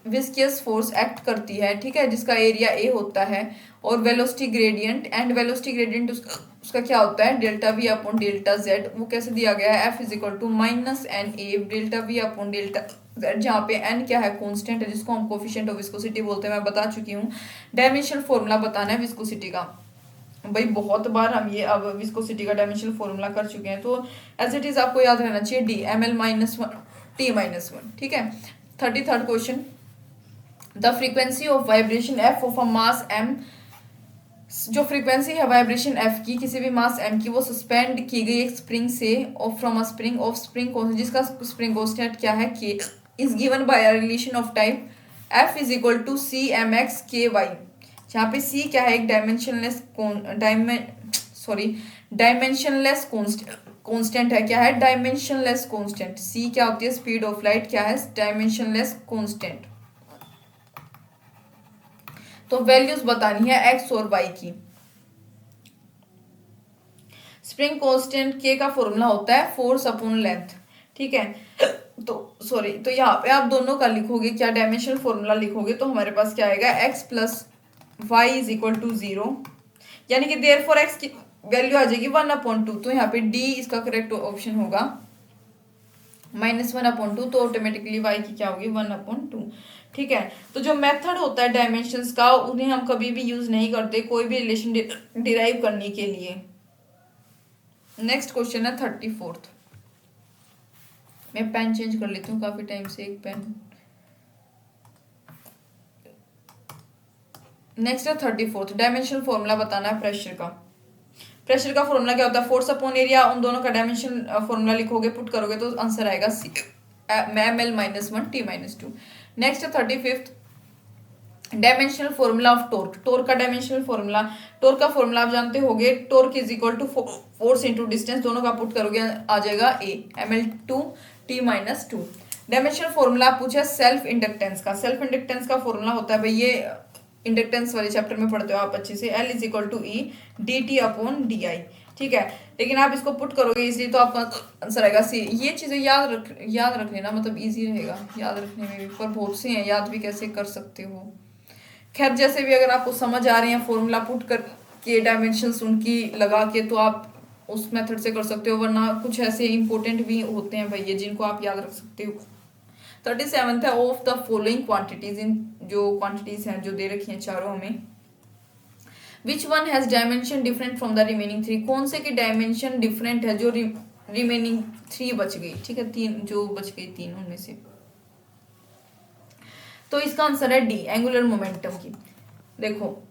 विस्कियस फोर्स एक्ट करती है, ठीक है, जिसका एरिया ए होता है और velocity gradient, and velocity gradient उसका क्या होता है, delta we upon delta Z. वो कैसे दिया गया है, F is equal to -NA delta we upon delta Z, जहाँ पे n क्या है, कांस्टेंट है, जिसको हम कोफिशिएंट ऑफ विस्कोसिटी बोलते हैं, मैं बता चुकी हूँ। डायमेंशनल फॉर्मूला बताना है विस्कोसिटी का, भाई बहुत बार हम ये अब विस्कोसिटी का डायमेंशनल फॉर्मूला कर चुके हैं, तो एज इट इज आपको याद रहना चाहिए d ml-1 t-1, ठीक है। 33rd question, the frequency of vibration f of a mass m, जो फ्रीक्वेंसी है वाइब्रेशन f की किसी भी मास m की, वो सस्पेंड की गई एक स्प्रिंग से और from a spring of spring constant, जिसका स्प्रिंग कॉन्स्टेंट क्या है, k, is given by a relation of type f is equal to c mx ky, जहाँ पे c क्या है, एक डायमेंशनलेस कांस्टेंट है, क्या है, डायमेंशनलेस कांस्टेंट। c क्या होती है, स्पीड ऑफ लाइट, क्या है, डायमेंशनलेस कांस्टेंट। तो वैल्यूज बतानी है x और y की। स्प्रिंग कांस्टेंट k का फॉर्मूला होता है फोर्स अपॉन लेंथ, ठीक है। तो यहाँ पे आप दोनों का लिखोगे, क्या डायमेंशनल फॉर्मूला लिखोगे तो हमारे पास क्या आएगा, x plus y is equal to 0, यानी कि देयरफॉर x की वैल्यू आ जाएगी 1/2। तो यहाँ पे d इसका करेक्ट ऑप्शन होगा, -1/2, तो ऑटोमेटिकली y की क्या होगी 1/2। ठीक है, तो जो मेथड होता है डायमेंशंस का उन्हें हम कभी भी यूज नहीं करते कोई भी रिलेशन डिराइव करने के लिए। नेक्स्ट क्वेश्चन है 34th। मैं पेन चेंज कर लेती हूँ, काफी टाइम से एक पेन। नेक्स्ट है 34th, डायमेंशनल फॉर्मूला बताना है प्रेशर का। प्रेशर का फॉर्मूला क्या होता है, फोर्स अपॉन एरिया, उन दोनों का डायमेंशन फॉर्मूला लिखोगे, पुट करोगे तो आंसर आएगा सी ml-1 t-2। नेक्स्ट है 35th, dimensional formula of torque. Torque का डायमेंशनल फॉर्मूला, टॉर्क का फॉर्मूला आप जानते होगे, torque is equal to force into distance, दोनों का पुट करोगे आ जाएगा a ml2 t-2। Dimensional formula पूछा सेल्फ इंडक्टेंस का। सेल्फ इंडक्टेंस का फॉर्मूला होता है भाई, ये इंडक्टेंस वाले चैप्टर में पढ़ते हो आप अच्छे से, L is equal to E D T upon D I. ठीक है, लेकिन आप इसको पुट करोगे इसलिए तो आपका आंसर आएगा सी। ये चीजें याद रख लेना, मतलब इजी रहेगा याद रखने में भी, पर बहुत से हैं याद भी कैसे कर सकते हो। खैर जैसे भी अगर आपको समझ आ रहे हैं फॉर्मूला पुट कर के डायमेंशंस उनकी लगा के, तो आप उस मेथड से कर सकते हो, वरना कुछ ऐसे इंपॉर्टेंट भी होते हैं भैया जिनको आप याद रख सकते हो। 37th है, ऑफ द फॉलोइंग क्वांटिटीज, इन जो क्वांटिटीज हैं जो दे रखी हैं चारों हमें, which one has dimension different from the remaining 3। कौन से की डायमेंशन डिफरेंट है जो रिमेनिंग 3 बच गई। ठीक है, 3 जो बच गई 3 उनमें से, तो इसका आंसर है डी, एंगुलर मोमेंटम की। देखो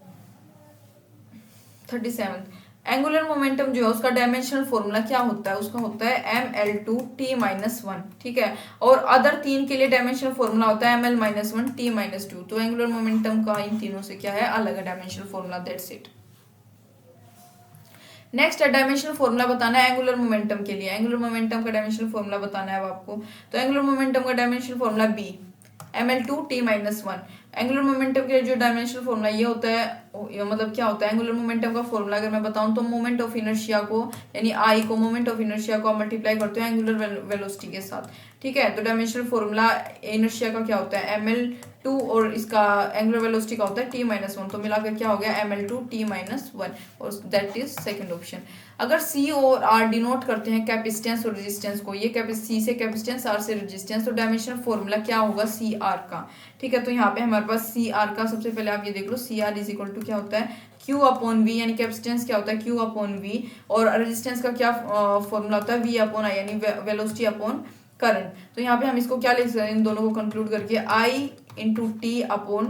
37th, एंगुलर मोमेंटम जो है उसका डायमेंशनल फॉर्मूला क्या होता है, उसका होता है ml2t-1। ठीक है, और अदर 3 के लिए डायमेंशनल फॉर्मूला होता है ml-1 t-2। तो एंगुलर मोमेंटम का इन तीनों से क्या है, अलग है dimensional formula, that's it. Next है डायमेंशनल फॉर्मूला बताना है एंगुलर मोमेंटम के लिए। एंगुलर मोमेंटम का डायमेंशनल फॉर्मूला बताना है अब आपको, तो एंगुलर मोमेंटम का dimensional formula B ml2t-1। Angular momentum के जो डायमेंशनल फॉर्मूला ये होता है, ये मतलब क्या होता है एंगुलर मोमेंटम का फॉर्मूला अगर मैं बताऊं तो मोमेंट ऑफ इनर्शिया को, यानी आई को, मोमेंट ऑफ इनर्शिया को आप मल्टीप्लाई करते हो एंगुलर वेलोसिटी के साथ। ठीक है, तो डायमेंशनल फॉर्मूला इनर्शिया का क्या होता है ml2, और इसका एंगुलर वेलोसिटी का होता है t-1, तो मिलाकर क्या हो गया ml2t-1, और दैट इज सेकंड ऑप्शन। अगर C और R डिनोट करते हैं कैपेसिटेंस और रेजिस्टेंस को, ये C से कैपेसिटेंस, R से रेजिस्टेंस, तो डायमेंशनल फॉर्मूला क्या होगा CR का। ठीक है, तो यहाँ पे हमारे पास CR का, सबसे पहले आप ये देख लो, CR इज इक्वल टू क्या होता है Q अपॉन V, यानी कैपेसिटेंस क्या होता है Q अपॉन V, और रेजिस्टेंस का क्या फॉर्मूला होता है V अपॉन I, यानी वेलोसिटी अपॉन करंट। तो यहाँ पे हम इसको क्या लिख सकते हैं, इन दोनों को कंक्लूड करके I into T upon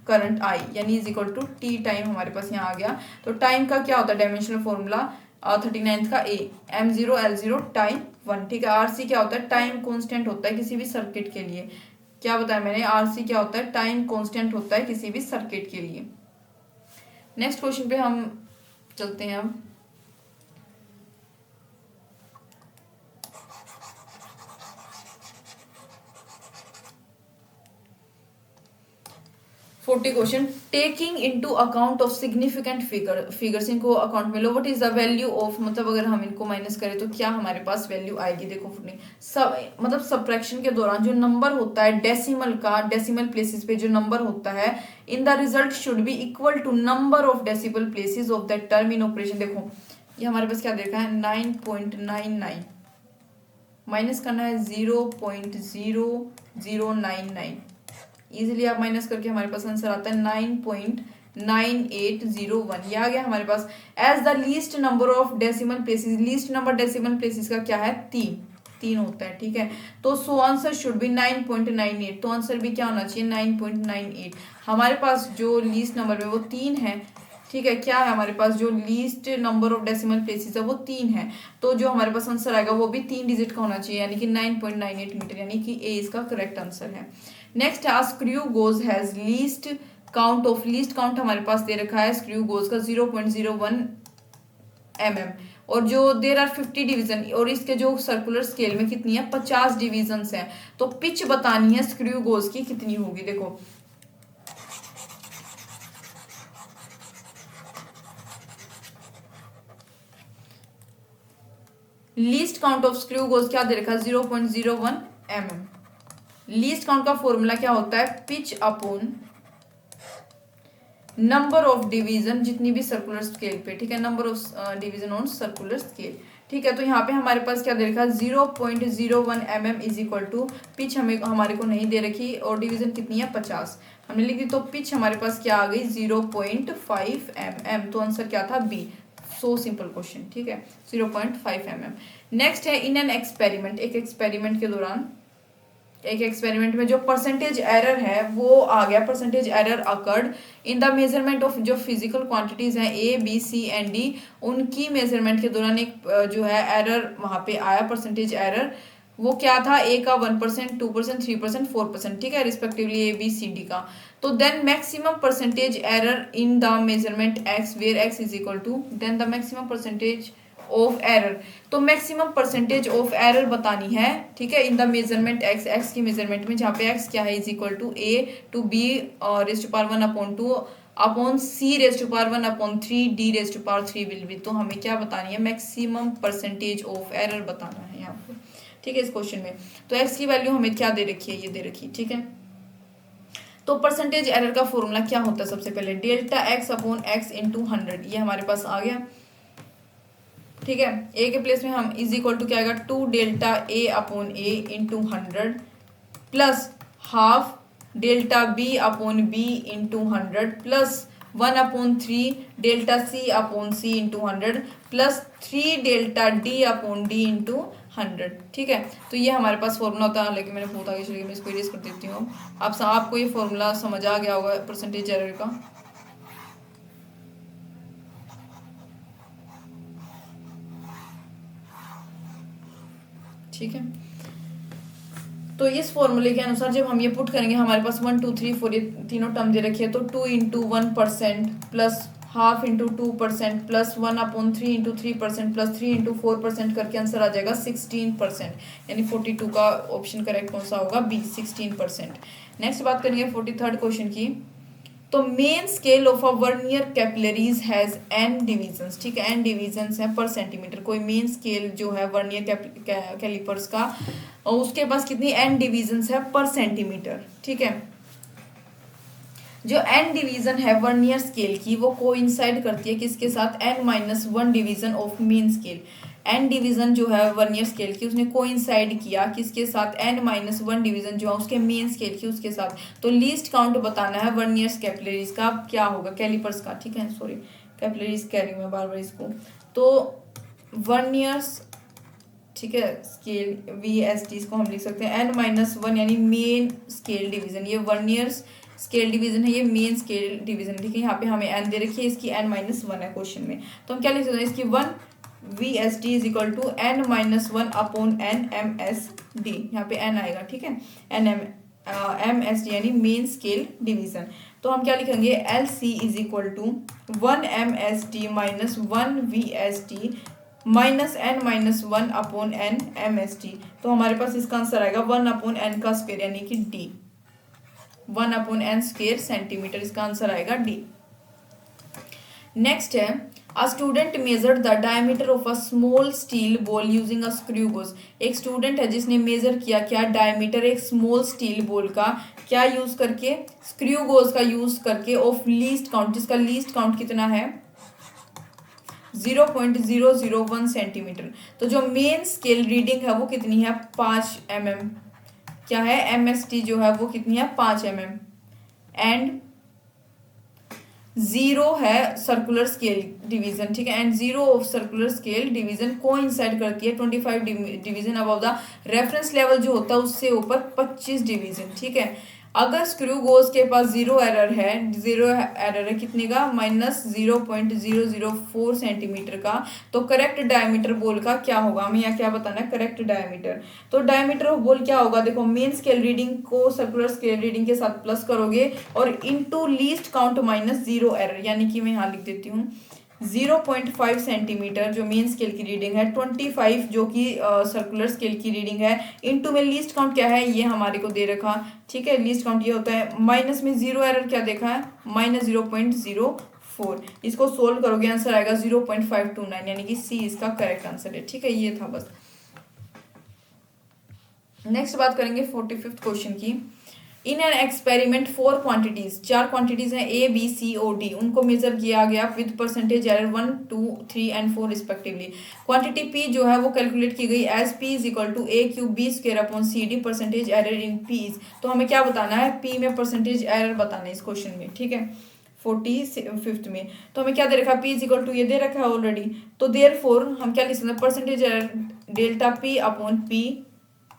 current I, यानी is equal to T time हमारे पास यहाँ आ गया। तो टाइम का क्या होता है डायमेंशनल फॉर्मूला 39th का A m0l0 टाइम 1। ठीक है, RC क्या होता है, टाइम कांस्टेंट होता है किसी भी सर्किट के लिए। क्या बताया मैंने, RC क्या होता है, टाइम कांस्टेंट होता है किसी भी सर्किट के लिए। नेक्स्ट क्वेश्चन पे हम चलते हैं अब। 40 question, taking into account of significant figures, इनको अकाउंट में लो, what is the value of, मतलब अगर हम इनको माइनस करें तो क्या हमारे पास वैल्यू आएगी। देखो मतलब सब्ट्रैक्शन के दौरान जो नंबर होता है डेसिमल का, डेसिमल प्लेसेस पे जो नंबर होता है, in the result should be equal to number of decimal places of that term in operation. देखो ये हमारे पास क्या देखा है 9.99, माइनस करना है 0.0099, इजिली आप माइनस करके हमारे पास आंसर आता है 9.9801। ये आ गया हमारे पास। As the least number of decimal places, least number decimal places का क्या है 3 होता है। ठीक है, तो सो आंसर शुड बी 9.98, तो आंसर भी क्या होना चाहिए 9.98। हमारे पास जो लीस्ट नंबर है वो 3 है। ठीक है, क्या है हमारे पास जो least number of decimal places है वो 3 है, तो जो हमारे पास आंसर आएगा वो भी 3 डिजिट का होना चाहिए, यानी कि 9.98 मीटर, यानी कि ए इसका करेक्ट आंसर है। नेक्स्ट है screw gauge has least count of, least count हमारे पास दे रखा है स्क्रू गोज का 0.01 mm, और जो देर आर 50 डिवीजन, और इसके जो सर्कुलर स्केल में कितनी है 50 डिवीजन हैं, तो पिच बतानी है स्क्रू गोज की कितनी होगी। देखो least count of screw gauge क्या दे रखा है 0.01 mm। लीस्ट काउंट का फॉर्मूला क्या होता है pitch upon number of division जितनी भी सर्कुलर स्केल पे, ठीक है, number of division on circular scale, ठीक है। तो यहाँ पे हमारे पास क्या दे रखा है 0.01 mm is equal to pitch, हमारे को नहीं दे रखी, और डिवीजन कितनी है 50 हमने लिख दी, तो पिच हमारे पास क्या आ गई 0.5 mm, तो आंसर क्या था बी। सो सिंपल क्वेश्चन, ठीक है, 0.5 mm। नेक्स्ट है इन एन एक्सपेरिमेंट, एक एक्सपेरिमेंट के दौरान, एक एक्सपेरिमेंट में जो परसेंटेज एरर है वो आ गया, percentage error occurred in the measurement of जो फिजिकल क्वांटिटीज हैं A B C and D, उनकी मेजरमेंट के दौरान एक जो है एरर वहां पे आया, परसेंटेज एरर, वो क्या था, ए का 1%, 2%, 3%, 4%, ठीक है, respectively A B C D का। तो then maximum percentage error in the measurement X where X is equal to, then the maximum percentage of error, तो मैक्सिमम परसेंटेज ऑफ एरर बतानी है, ठीक है, in the measurement X, X की measurement में, जहाँ पे एक्स क्या है is equal to A to B raise to power 1/2 upon C raise to power 1/3 D raise to power 3 will be. तो हमें क्या बतानी है, मैक्सिमम परसेंटेज ऑफ एरर बताना है यहाँ पे, ठीक है, इस क्वेश्चन में। तो एक्स की वैल्यू हमें क्या दे रखी है, ये दे रखी है, ठीक है। तो परसेंटेज एरर का फॉर्मूला क्या होता है, सबसे पहले delta x upon x into 100, ये हमारे पास आ गया, ठीक है। ए के प्लेस में हम इज इक्वल टू क्या आएगा 2 delta A upon A into 100 plus half delta B upon B into 100 plus 1/3 delta C upon C into 100 plus 3 delta D upon D into 100, ठीक है। तो ये हमारे पास फॉर्मूला होता है, लेकिन मैंने बहुत आगे चलिए मैं इसको इरेज कर देती हूँ। आपको ये फॉर्मूला समझ आ गया होगा परसेंटेज एरर का, ठीक है। तो इस फॉर्मूले के अनुसार जब हम ये पुट करेंगे, हमारे पास 1 2 3 4 ये तीनों टर्म दे रखी है, तो 2 into 1% plus half into 2% plus 1/3 into 3% plus 3 into 4% करके आंसर आ जाएगा 16%, यानी 42 का ऑप्शन करेक्ट कौन सा होगा, बी 16%। नेक्स्ट बात करेंगे 43rd क्वेश्चन की। तो main scale of a vernier capillaries has an divisions, ठीक है, एन डिविजन्स है पर सेंटीमीटर। कोई मेन स्केल जो है वर्नियर कैलिपर्स का, और उसके पास कितनी एन डिविजन्स है पर सेंटीमीटर, ठीक है। जो एन डिवीजन है वर्नियर स्केल की, वो कोइंसाइड करती है किसके साथ, n-1 division of main scale. N division जो है वर्नियर स्केल की, उसने कोइंसाइड किया किसके साथ, n-1 डिवीजन जो है उसके मेन स्केल की उसके साथ। तो लीस्ट काउंट बताना है वर्नियर कैपिलरीज का, क्या होगा, कैलिपर्स का, ठीक है, सॉरी कैपिलरीज कह रही हूँ मैं बार बार इसको। तो वर्नियर्स, ठीक है, स्केल VSD इसको हम लिख सकते हैं n-1 यानी मेन स्केल डिवीजन, ये वर्नियर्स स्केल डिवीजन है, ये मेन स्केल डिवीजन, ठीक है। यहाँ पे हमें n दे रखी है, इसकी n-1 है क्वेश्चन में, तो हम क्या लिख सकते हैं, इसकी 1 VSD is equal to n-1 upon NMSD, यहाँ पे n आएगा, ठीक है, MSD यानी मेन स्केल डिवीजन। तो हम क्या लिखेंगे, LC is equal to 1 MSD minus 1 VSD minus n-1 upon NMSD। तो हमारे पास इसका आंसर आएगा 1 अपॉन n का स्क्वायर यानी कि D, 1 upon n square centimetre, इसका आंसर आएगा डी। नेक्स्ट है a student measured the diameter of a small steel ball using a screw gauge. एक स्टूडेंट है जिसने मेजर किया क्या, डायमीटर एक स्मॉल स्टील बॉल का, क्या यूज करके, स्क्रू गोज का यूज करके, ऑफ लीस्ट काउंट, जिसका लीस्ट काउंट कितना है 0.001 सेंटीमीटर। तो जो मेन स्केल रीडिंग है वो कितनी है 5 mm, क्या है MSD जो है वो कितनी है 5 mm, एंड 0 है सर्कुलर स्केल डिवीजन, ठीक है, and 0 of circular scale division coincide करती है 25 division above the reference level जो होता है उससे ऊपर 25 डिवीजन, ठीक है। अगर स्क्रू गोज के पास 0 एरर है कितने का, -0.004 सेंटीमीटर का, तो करेक्ट डायमीटर बोल का क्या होगा, हमें यहाँ क्या बताना है, करेक्ट डायमीटर। तो डायमीटर ऑफ बोल क्या होगा, देखो मेन स्केल रीडिंग को सर्कुलर स्केल रीडिंग के साथ प्लस करोगे और into least count minus 0 error, यानी कि मैं यहाँ लिख देती हूँ 0.5 सेंटीमीटर जो मेन स्केल की रीडिंग है, 25 जो कि सर्कुलर स्केल की रीडिंग है, इनटू में लीस्ट काउंट क्या है ये हमारे को दे रखा, ठीक है, लीस्ट काउंट ये होता है, माइनस में 0 एरर क्या देखा है -0.04, इसको सोल्व करोगे आंसर आएगा 0.529, यानी कि सी इसका करेक्ट आंसर है, ठीक है, ये था बस। नेक्स्ट बात करेंगे 45th क्वेश्चन की। In an experiment 4 quantities, 4 quantities हैं A B C O D, उनको मेजर किया गया with percentage error 1 2 3 and 4 respectively. Quantity P जो है वो कैलकुलेट की गई as P is equal to A cube B square upon C D, percentage error in P is. तो हमें क्या बताना है, पी में परसेंटेज एरर बताना है इस क्वेश्चन में, ठीक है 45th में। तो हमें क्या दे रखा है, पी इज इक्वल टू ये दे रखा है ऑलरेडी, तो देयरफॉर हम क्या लिख सकते हैं, percentage error delta P upon P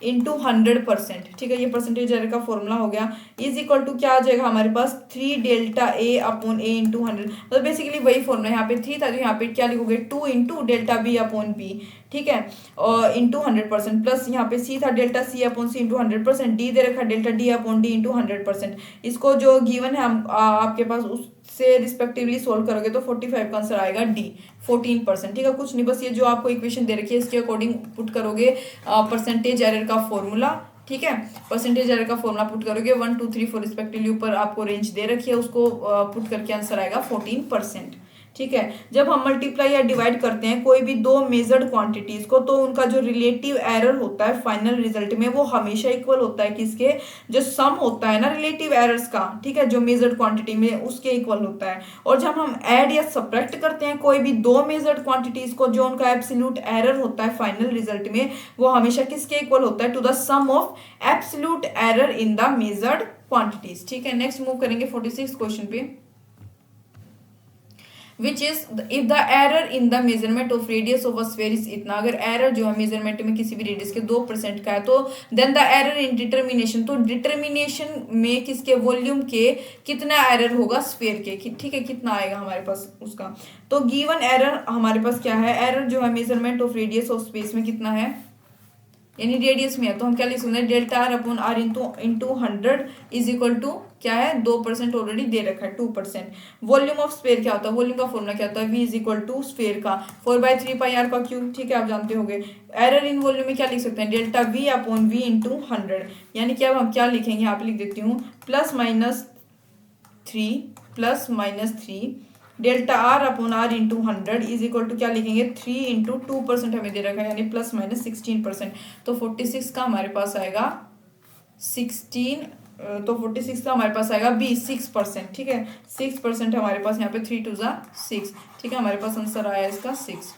into 100%, ठीक है ये परसेंटेज एरर का फॉर्मूला हो गया, इज इक्वल टू क्या आ जाएगा हमारे पास 3 delta A upon A into 100। तो बेसिकली वही फॉर्मूला, यहाँ पे 3 था तो यहाँ पे क्या लिखोगे 2 into delta B upon b, ठीक है, और इंटू 100% प्लस यहाँ पे सी था delta C upon C into 100%, D दे रखा delta D upon D into 100%। इसको जो गिवन है हम आपके पास उससे रिस्पेक्टिवली सोल्व करोगे तो 45 का आंसर आएगा डी 14%, ठीक है। कुछ नहीं, बस ये जो आपको इक्वेशन दे रखी है इसके अकॉर्डिंग पुट करोगे परसेंटेज एरर का फॉर्मूला, ठीक है, परसेंटेज एरर का फॉर्मूला पुट करोगे 1 2 3 4 रिस्पेक्टिवली, ऊपर आपको रेंज दे रखी है उसको पुट करके आंसर आएगा 14%, ठीक है। जब हम मल्टीप्लाई या डिवाइड करते हैं कोई भी दो मेजर्ड क्वांटिटीज को तो उनका जो रिलेटिव एरर होता है फाइनल रिजल्ट में वो हमेशा इक्वल होता है किसके, जो सम होता है ना रिलेटिव एरर्स का, ठीक है, जो मेजर्ड क्वांटिटी में उसके इक्वल होता है। और जब हम ऐड या सब्ट्रैक्ट करते हैं कोई भी दो मेजर्ड क्वांटिटीज को, जो उनका एब्सोल्यूट एरर होता है फाइनल रिजल्ट में वो हमेशा किसके इक्वल होता है, to the sum of absolute error in the measured quantities, ठीक है। नेक्स्ट मूव करेंगे 46 क्वेश्चन पे, which is if the error in the measurement of radius of a sphere is इतना, अगर एरर जो है मेजरमेंट में किसी भी रेडियस के 2% का है तो then the error in determination, तो डिटर्मिनेशन में किसके वॉल्यूम के कितना एरर होगा स्फीयर के, ठीक है, कितना आएगा हमारे पास उसका। तो गिवन एरर हमारे पास क्या है, एरर जो है measurement of radius of space में कितना है, यानी रेडियस में है, तो हम क्या लिख सकते हैं delta r upon r into 100 is equal to क्या है 2% ऑलरेडी दे रखा है 2%। वॉल्यूम ऑफ स्फीयर क्या होता है, वॉल्यूम का फॉर्मूला क्या होता है, v is equal to sphere का 4/3 पाई आर का क्यूब, ठीक है आप जानते होंगे। एरर इन वॉल्यूम में क्या लिख सकते हैं, delta v upon v into 100, यानी कि अब हम क्या लिखेंगे, यहाँ पे लिख देती हूँ +-3 delta r upon r into 100 is equal to क्या लिखेंगे 3 इंटू 2% हमें दे रखा है, यानी +-16%। तो 46 का हमारे पास आएगा 16, तो 46 का हमारे पास आएगा बी 6%, ठीक है 6% हमारे पास यहाँ पे 3 2 6, ठीक है हमारे पास आंसर आया इसका 6।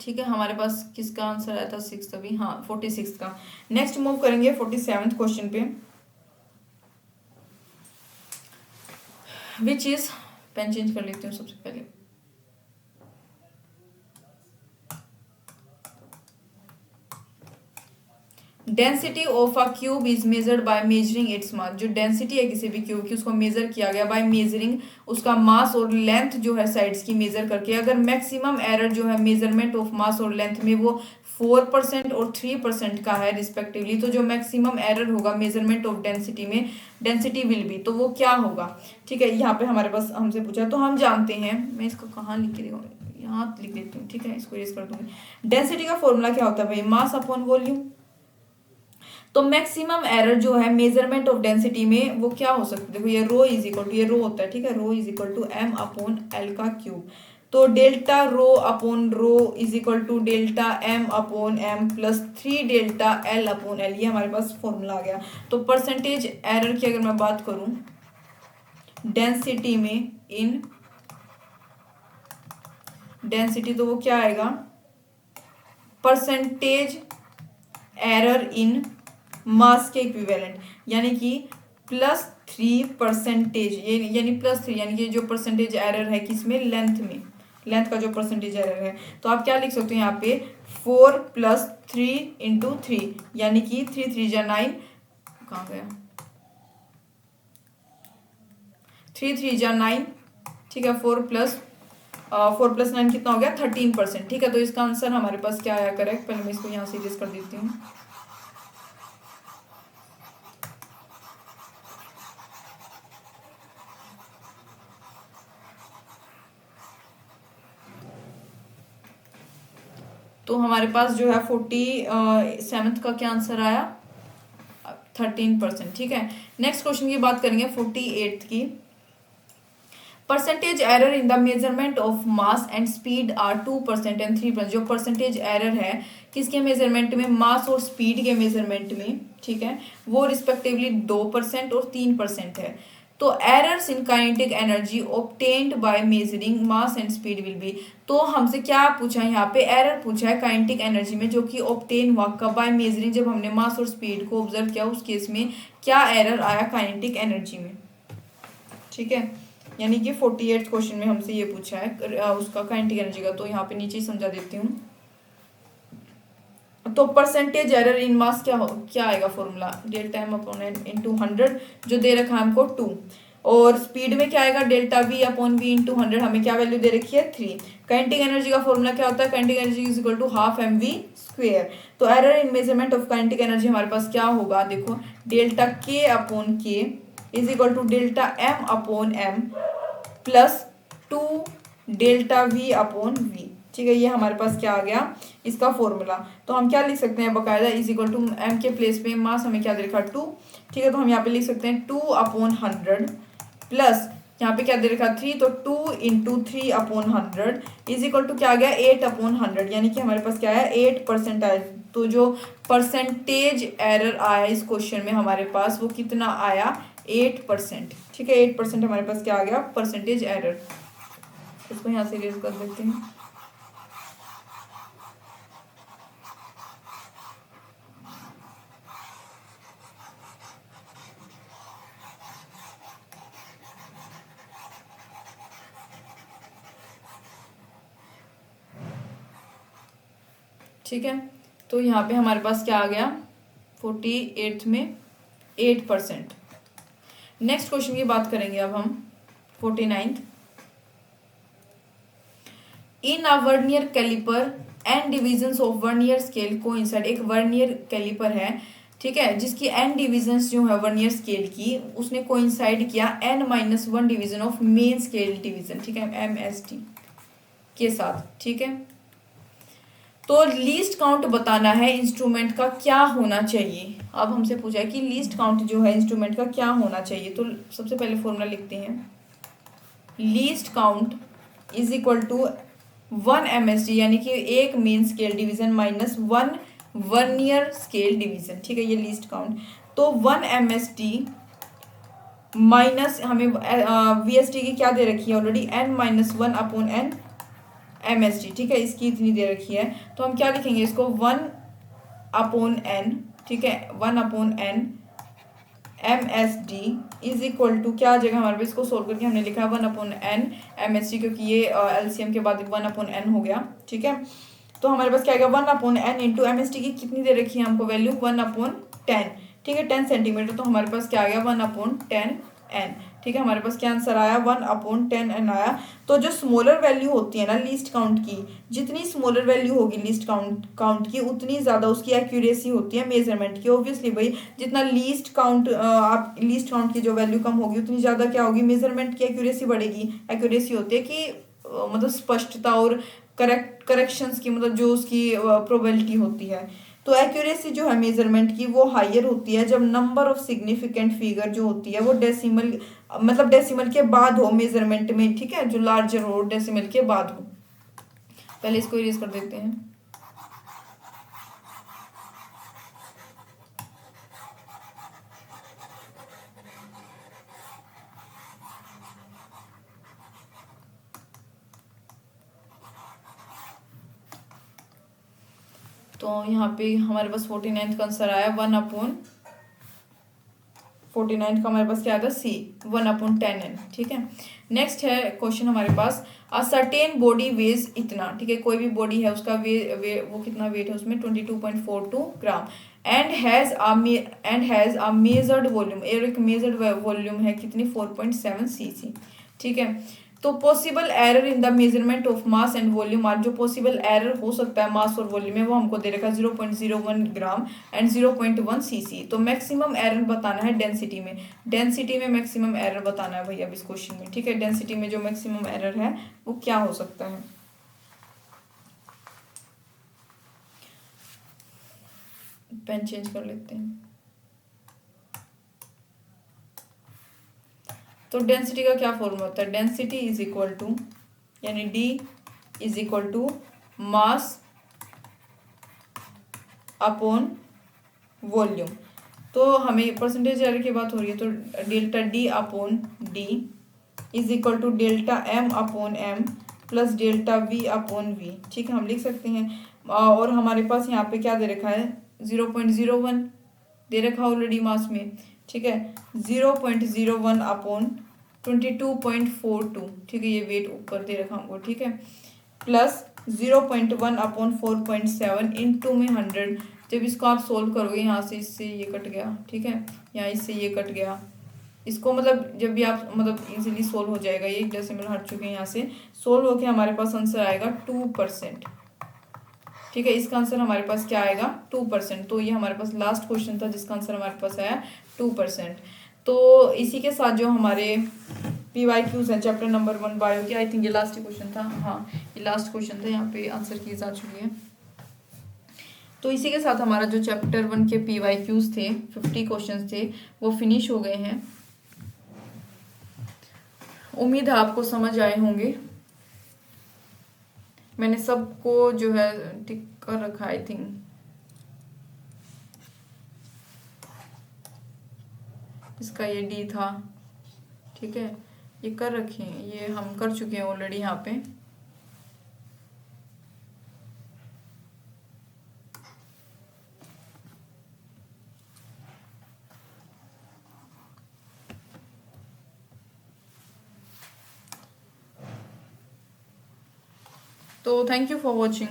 ठीक है हमारे पास किसका आंसर आया था 6 अभी, हाँ 46 का। नेक्स्ट मूव करेंगे 47th क्वेश्चन पे, विच इज, पेन चेंज कर लेती हूँ सबसे पहले। Density of a cube is measured by measuring its mass, जो डेंसिटी है किसी भी क्यूब की उसको मेजर किया गया बाय मेजरिंग उसका मास और लेंथ जो है साइड्स की मेजर करके। अगर मैक्सिमम एरर जो है मेजरमेंट ऑफ मास और लेंथ में वो 4% और 3% का है रिस्पेक्टिवली, तो जो मैक्सिमम एरर होगा मेजरमेंट ऑफ डेंसिटी में, डेंसिटी विल बी, तो वो क्या होगा, ठीक है। यहाँ पे हमारे पास हमसे पूछा तो हम जानते हैं, मैं इसको कहाँ लिख के देखूँ, यहाँ लिख देती हूँ, ठीक है इसको यूज कर दूंगी। डेंसिटी का फॉर्मूला क्या होता है भाई, मास अपॉन वॉल्यूम। तो मैक्सिमम एरर जो है मेजरमेंट ऑफ डेंसिटी में वो क्या हो सकता है, देखो ये रो इज इक्वल टू, ये रो होता है, ठीक है, rho is equal to m upon L का क्यूब। तो delta rho upon rho is equal to delta m upon m plus 3 delta l upon l, ये हमारे पास फॉर्मूला आ गया। तो परसेंटेज एरर की अगर मैं बात करूं डेंसिटी में, इन डेंसिटी, तो वो क्या आएगा परसेंटेज एरर इन मास के इक्विवेलेंट, यानी कि +3%, यानी +3, यानी कि जो परसेंटेज एरर है किसमें, लेंथ में, लेंथ का जो परसेंटेज एरर है। तो आप क्या लिख सकते हो यहाँ पे 4 + 3 इंटू 3, यानी कि 3 3 जा 9, कहाँ गया 3 3 जा 9, ठीक है 4 + 9 कितना हो गया 13%, ठीक है। तो इसका आंसर हमारे पास क्या आया करेक्ट, पहले मैं इसको यहाँ से इरेज कर देती हूँ। तो हमारे पास जो है 47th का क्या आंसर आया 13%, ठीक है। नेक्स्ट क्वेश्चन की बात करेंगे 48th की। Percentage error in the measurement of mass and speed are 2% and 3%। जो परसेंटेज एरर है किसके मेजरमेंट में, मास और स्पीड के मेजरमेंट में, ठीक है, वो रिस्पेक्टिवली 2% और 3% है। तो errors in kinetic energy obtained by measuring mass and speed will be. तो हमसे क्या पूछा है, यहाँ पे एरर पूछा है काइनेटिक एनर्जी में, जो कि ऑब्टेन हुआ कब, बाय मेजरिंग, जब हमने मास और स्पीड को ऑब्जर्व किया, उस केस में क्या एरर आया काइनेटिक एनर्जी में, ठीक है। यानी कि 48 क्वेश्चन में हमसे ये पूछा है उसका काइनेटिक एनर्जी का। तो यहाँ पे नीचे ही समझा देती हूँ। तो परसेंटेज एरर इन मास क्या आएगा formula, delta M upon n into 100, जो दे रखा है हमको 2। और स्पीड में क्या आएगा, delta we upon v into 100, हमें क्या वैल्यू दे रखी है 3। काइनेटिक एनर्जी का फॉर्मूला क्या होता है, kinetic energy is equal to half M V square. तो error in measurement of kinetic energy हमारे पास क्या होगा, देखो, delta K upon K is equal to delta M upon M plus 2 delta we upon we, ठीक है। ये हमारे पास क्या आ गया इसका फॉर्मूला। तो हम क्या लिख सकते हैं बकायदा, इज इक्वल टू एम के प्लेस पे मास हमें क्या दे रखा 2, ठीक है। तो हम यहाँ पे लिख सकते हैं 2 अपॉन 100 प्लस यहाँ पे क्या दे रखा 3, तो 2 into 3 upon 100 is equal to क्या आ गया 8 अपॉन 100, यानी कि हमारे पास क्या है 8% आया। तो जो परसेंटेज एरर आया इस क्वेश्चन में हमारे पास वो कितना आया 8%, ठीक है। 8% हमारे पास क्या आ गया परसेंटेज एरर। इसको यहाँ से रेज कर देते हैं। ठीक है, तो यहाँ पे हमारे पास क्या आ गया 48 में 8%। नेक्स्ट क्वेश्चन की बात करेंगे अब हम 49th। In a vernier calliper n divisions of vernier scale coincide. एक वर्नियर कैलिपर है, ठीक है, जिसकी एन डिविजन्स जो है वर्नियर स्केल की, उसने कोइंसाइड किया n-1 division of main scale division, ठीक है, MSD के साथ, ठीक है। तो लीस्ट काउंट बताना है इंस्ट्रूमेंट का क्या होना चाहिए। अब हमसे पूछा है कि लीस्ट काउंट जो है इंस्ट्रूमेंट का क्या होना चाहिए। तो सबसे पहले फॉर्मूला लिखते हैं, least count is equal to 1 MSD, यानी कि एक main scale division minus 1 vernier scale division, ठीक है, ये लीस्ट काउंट। तो 1 MSD माइनस हमें VSD की क्या दे रखी है already n-1 upon n MSD, ठीक है, इसकी इतनी दे रखी है। तो हम क्या लिखेंगे इसको 1 अपॉन n, ठीक है, 1 upon n MSD is equal to क्या आ जाएगा हमारे पास, इसको सोल्व करके हमने लिखा है 1 अपॉन n MSD, क्योंकि ये LCM के बाद 1 अपॉन n हो गया, ठीक है। तो हमारे पास क्या आएगा 1 अपॉन n इंटू MSD की कितनी दे रखी है हमको वैल्यू 1 अपॉन 10, ठीक है, 10 सेंटीमीटर। तो हमारे पास क्या आ गया 1 अपॉन 10n, ठीक है। हमारे पास क्या आंसर आया 1 अपॉन 10n आया। तो जो स्मॉलर वैल्यू होती है ना लीस्ट काउंट की, जितनी स्मॉलर वैल्यू होगी लीस्ट काउंट की, उतनी ज़्यादा उसकी एक्यूरेसी होती है मेजरमेंट की। ऑब्वियसली भाई जितना लीस्ट काउंट आप लीस्ट काउंट की जो वैल्यू कम होगी उतनी ज़्यादा क्या होगी मेजरमेंट की एक्यूरेसी बढ़ेगी। एक्यूरेसी होती है कि मतलब स्पष्टता और करेक्शंस की, मतलब जो उसकी प्रोबेबिलिटी होती है। तो एक्यूरेसी जो है मेजरमेंट की वो हायर होती है जब नंबर ऑफ सिग्निफिकेंट फिगर जो होती है वो डेसिमल, मतलब डेसिमल के बाद हो मेजरमेंट में, ठीक है, जो लार्जर हो डेसिमल के बाद हो। पहले इसको इरेज कर देते हैं। तो यहाँ पे हमारे पास 49th का आंसर आया 1 अपॉन 49 का हमारे पास क्या आता है C 1 अपॉन 10n, ठीक है। नेक्स्ट है क्वेश्चन हमारे पास, अ सर्टेन बॉडी वेज इतना, ठीक है, कोई भी बॉडी है उसका वो कितना वेट है उसमें 22.42 gram and has a measured volume, एक मेजर्ड वॉल्यूम है कितनी 4.7 cc, ठीक है। तो possible error in the measurement of mass and volume are, जो पॉसिबल एरर हो सकता है मास और वॉल्यूम में वो हमको दे रखा 0.01 ग्राम एंड 0.1 cc। तो मैक्सिमम एरर बताना है डेंसिटी में, डेंसिटी में मैक्सिमम एरर बताना है भैया इस क्वेश्चन में, ठीक है। डेंसिटी में जो मैक्सिमम एरर है वो क्या हो सकता है। पेन चेंज कर लेते हैं। तो डेंसिटी का क्या फॉर्मूला होता है, डेंसिटी इज इक्वल टू, यानी d is equal to mass upon volume. तो हमें परसेंटेज एरर की बात हो रही है, तो delta D upon d is equal to delta M upon M plus delta we upon we. ठीक है, हम लिख सकते हैं। और हमारे पास यहाँ पे क्या दे रखा है, 0.01 दे रखा ऑलरेडी मास में। ठीक है, 0.01 अपॉन 22.42। ठीक है, ये वेट ऊपर दे रखा हमको। ठीक है, प्लस 0.1 अपॉन 4.7 इंटू में 100। जब इसको आप सोल्व करोगे, यहाँ से इससे ये कट गया। ठीक है, यहाँ इससे ये कट गया। इसको मतलब जब भी आप मतलब इजीली सोल्व हो जाएगा ये, जैसे मतलब हट चुके हैं यहाँ से, सोल्व होके हमारे पास आंसर आएगा 2%। ठीक है, इसका आंसर हमारे पास क्या आएगा, 2%। तो ये हमारे पास लास्ट क्वेश्चन था जिसका आंसर हमारे पास आया 2%। तो इसी के साथ जो हमारे PYQs है चैप्टर नंबर 1 बायो की, आई थिंक ये लास्ट क्वेश्चन था। हाँ, ये लास्ट क्वेश्चन था, यहाँ पे आंसर की जा चुकी है। तो इसी के साथ हमारा जो चैप्टर 1 के PYQs थे, 50 क्वेश्चन थे, वो फिनिश हो गए हैं। उम्मीद है आपको समझ आए होंगे। मैंने सबको जो है टिक कर रखा, आई थिंक। इसका ये डी था। ठीक है, ये कर रखे हैं, ये हम कर चुके हैं ऑलरेडी यहाँ पे। तो थैंक यू फॉर वॉचिंग।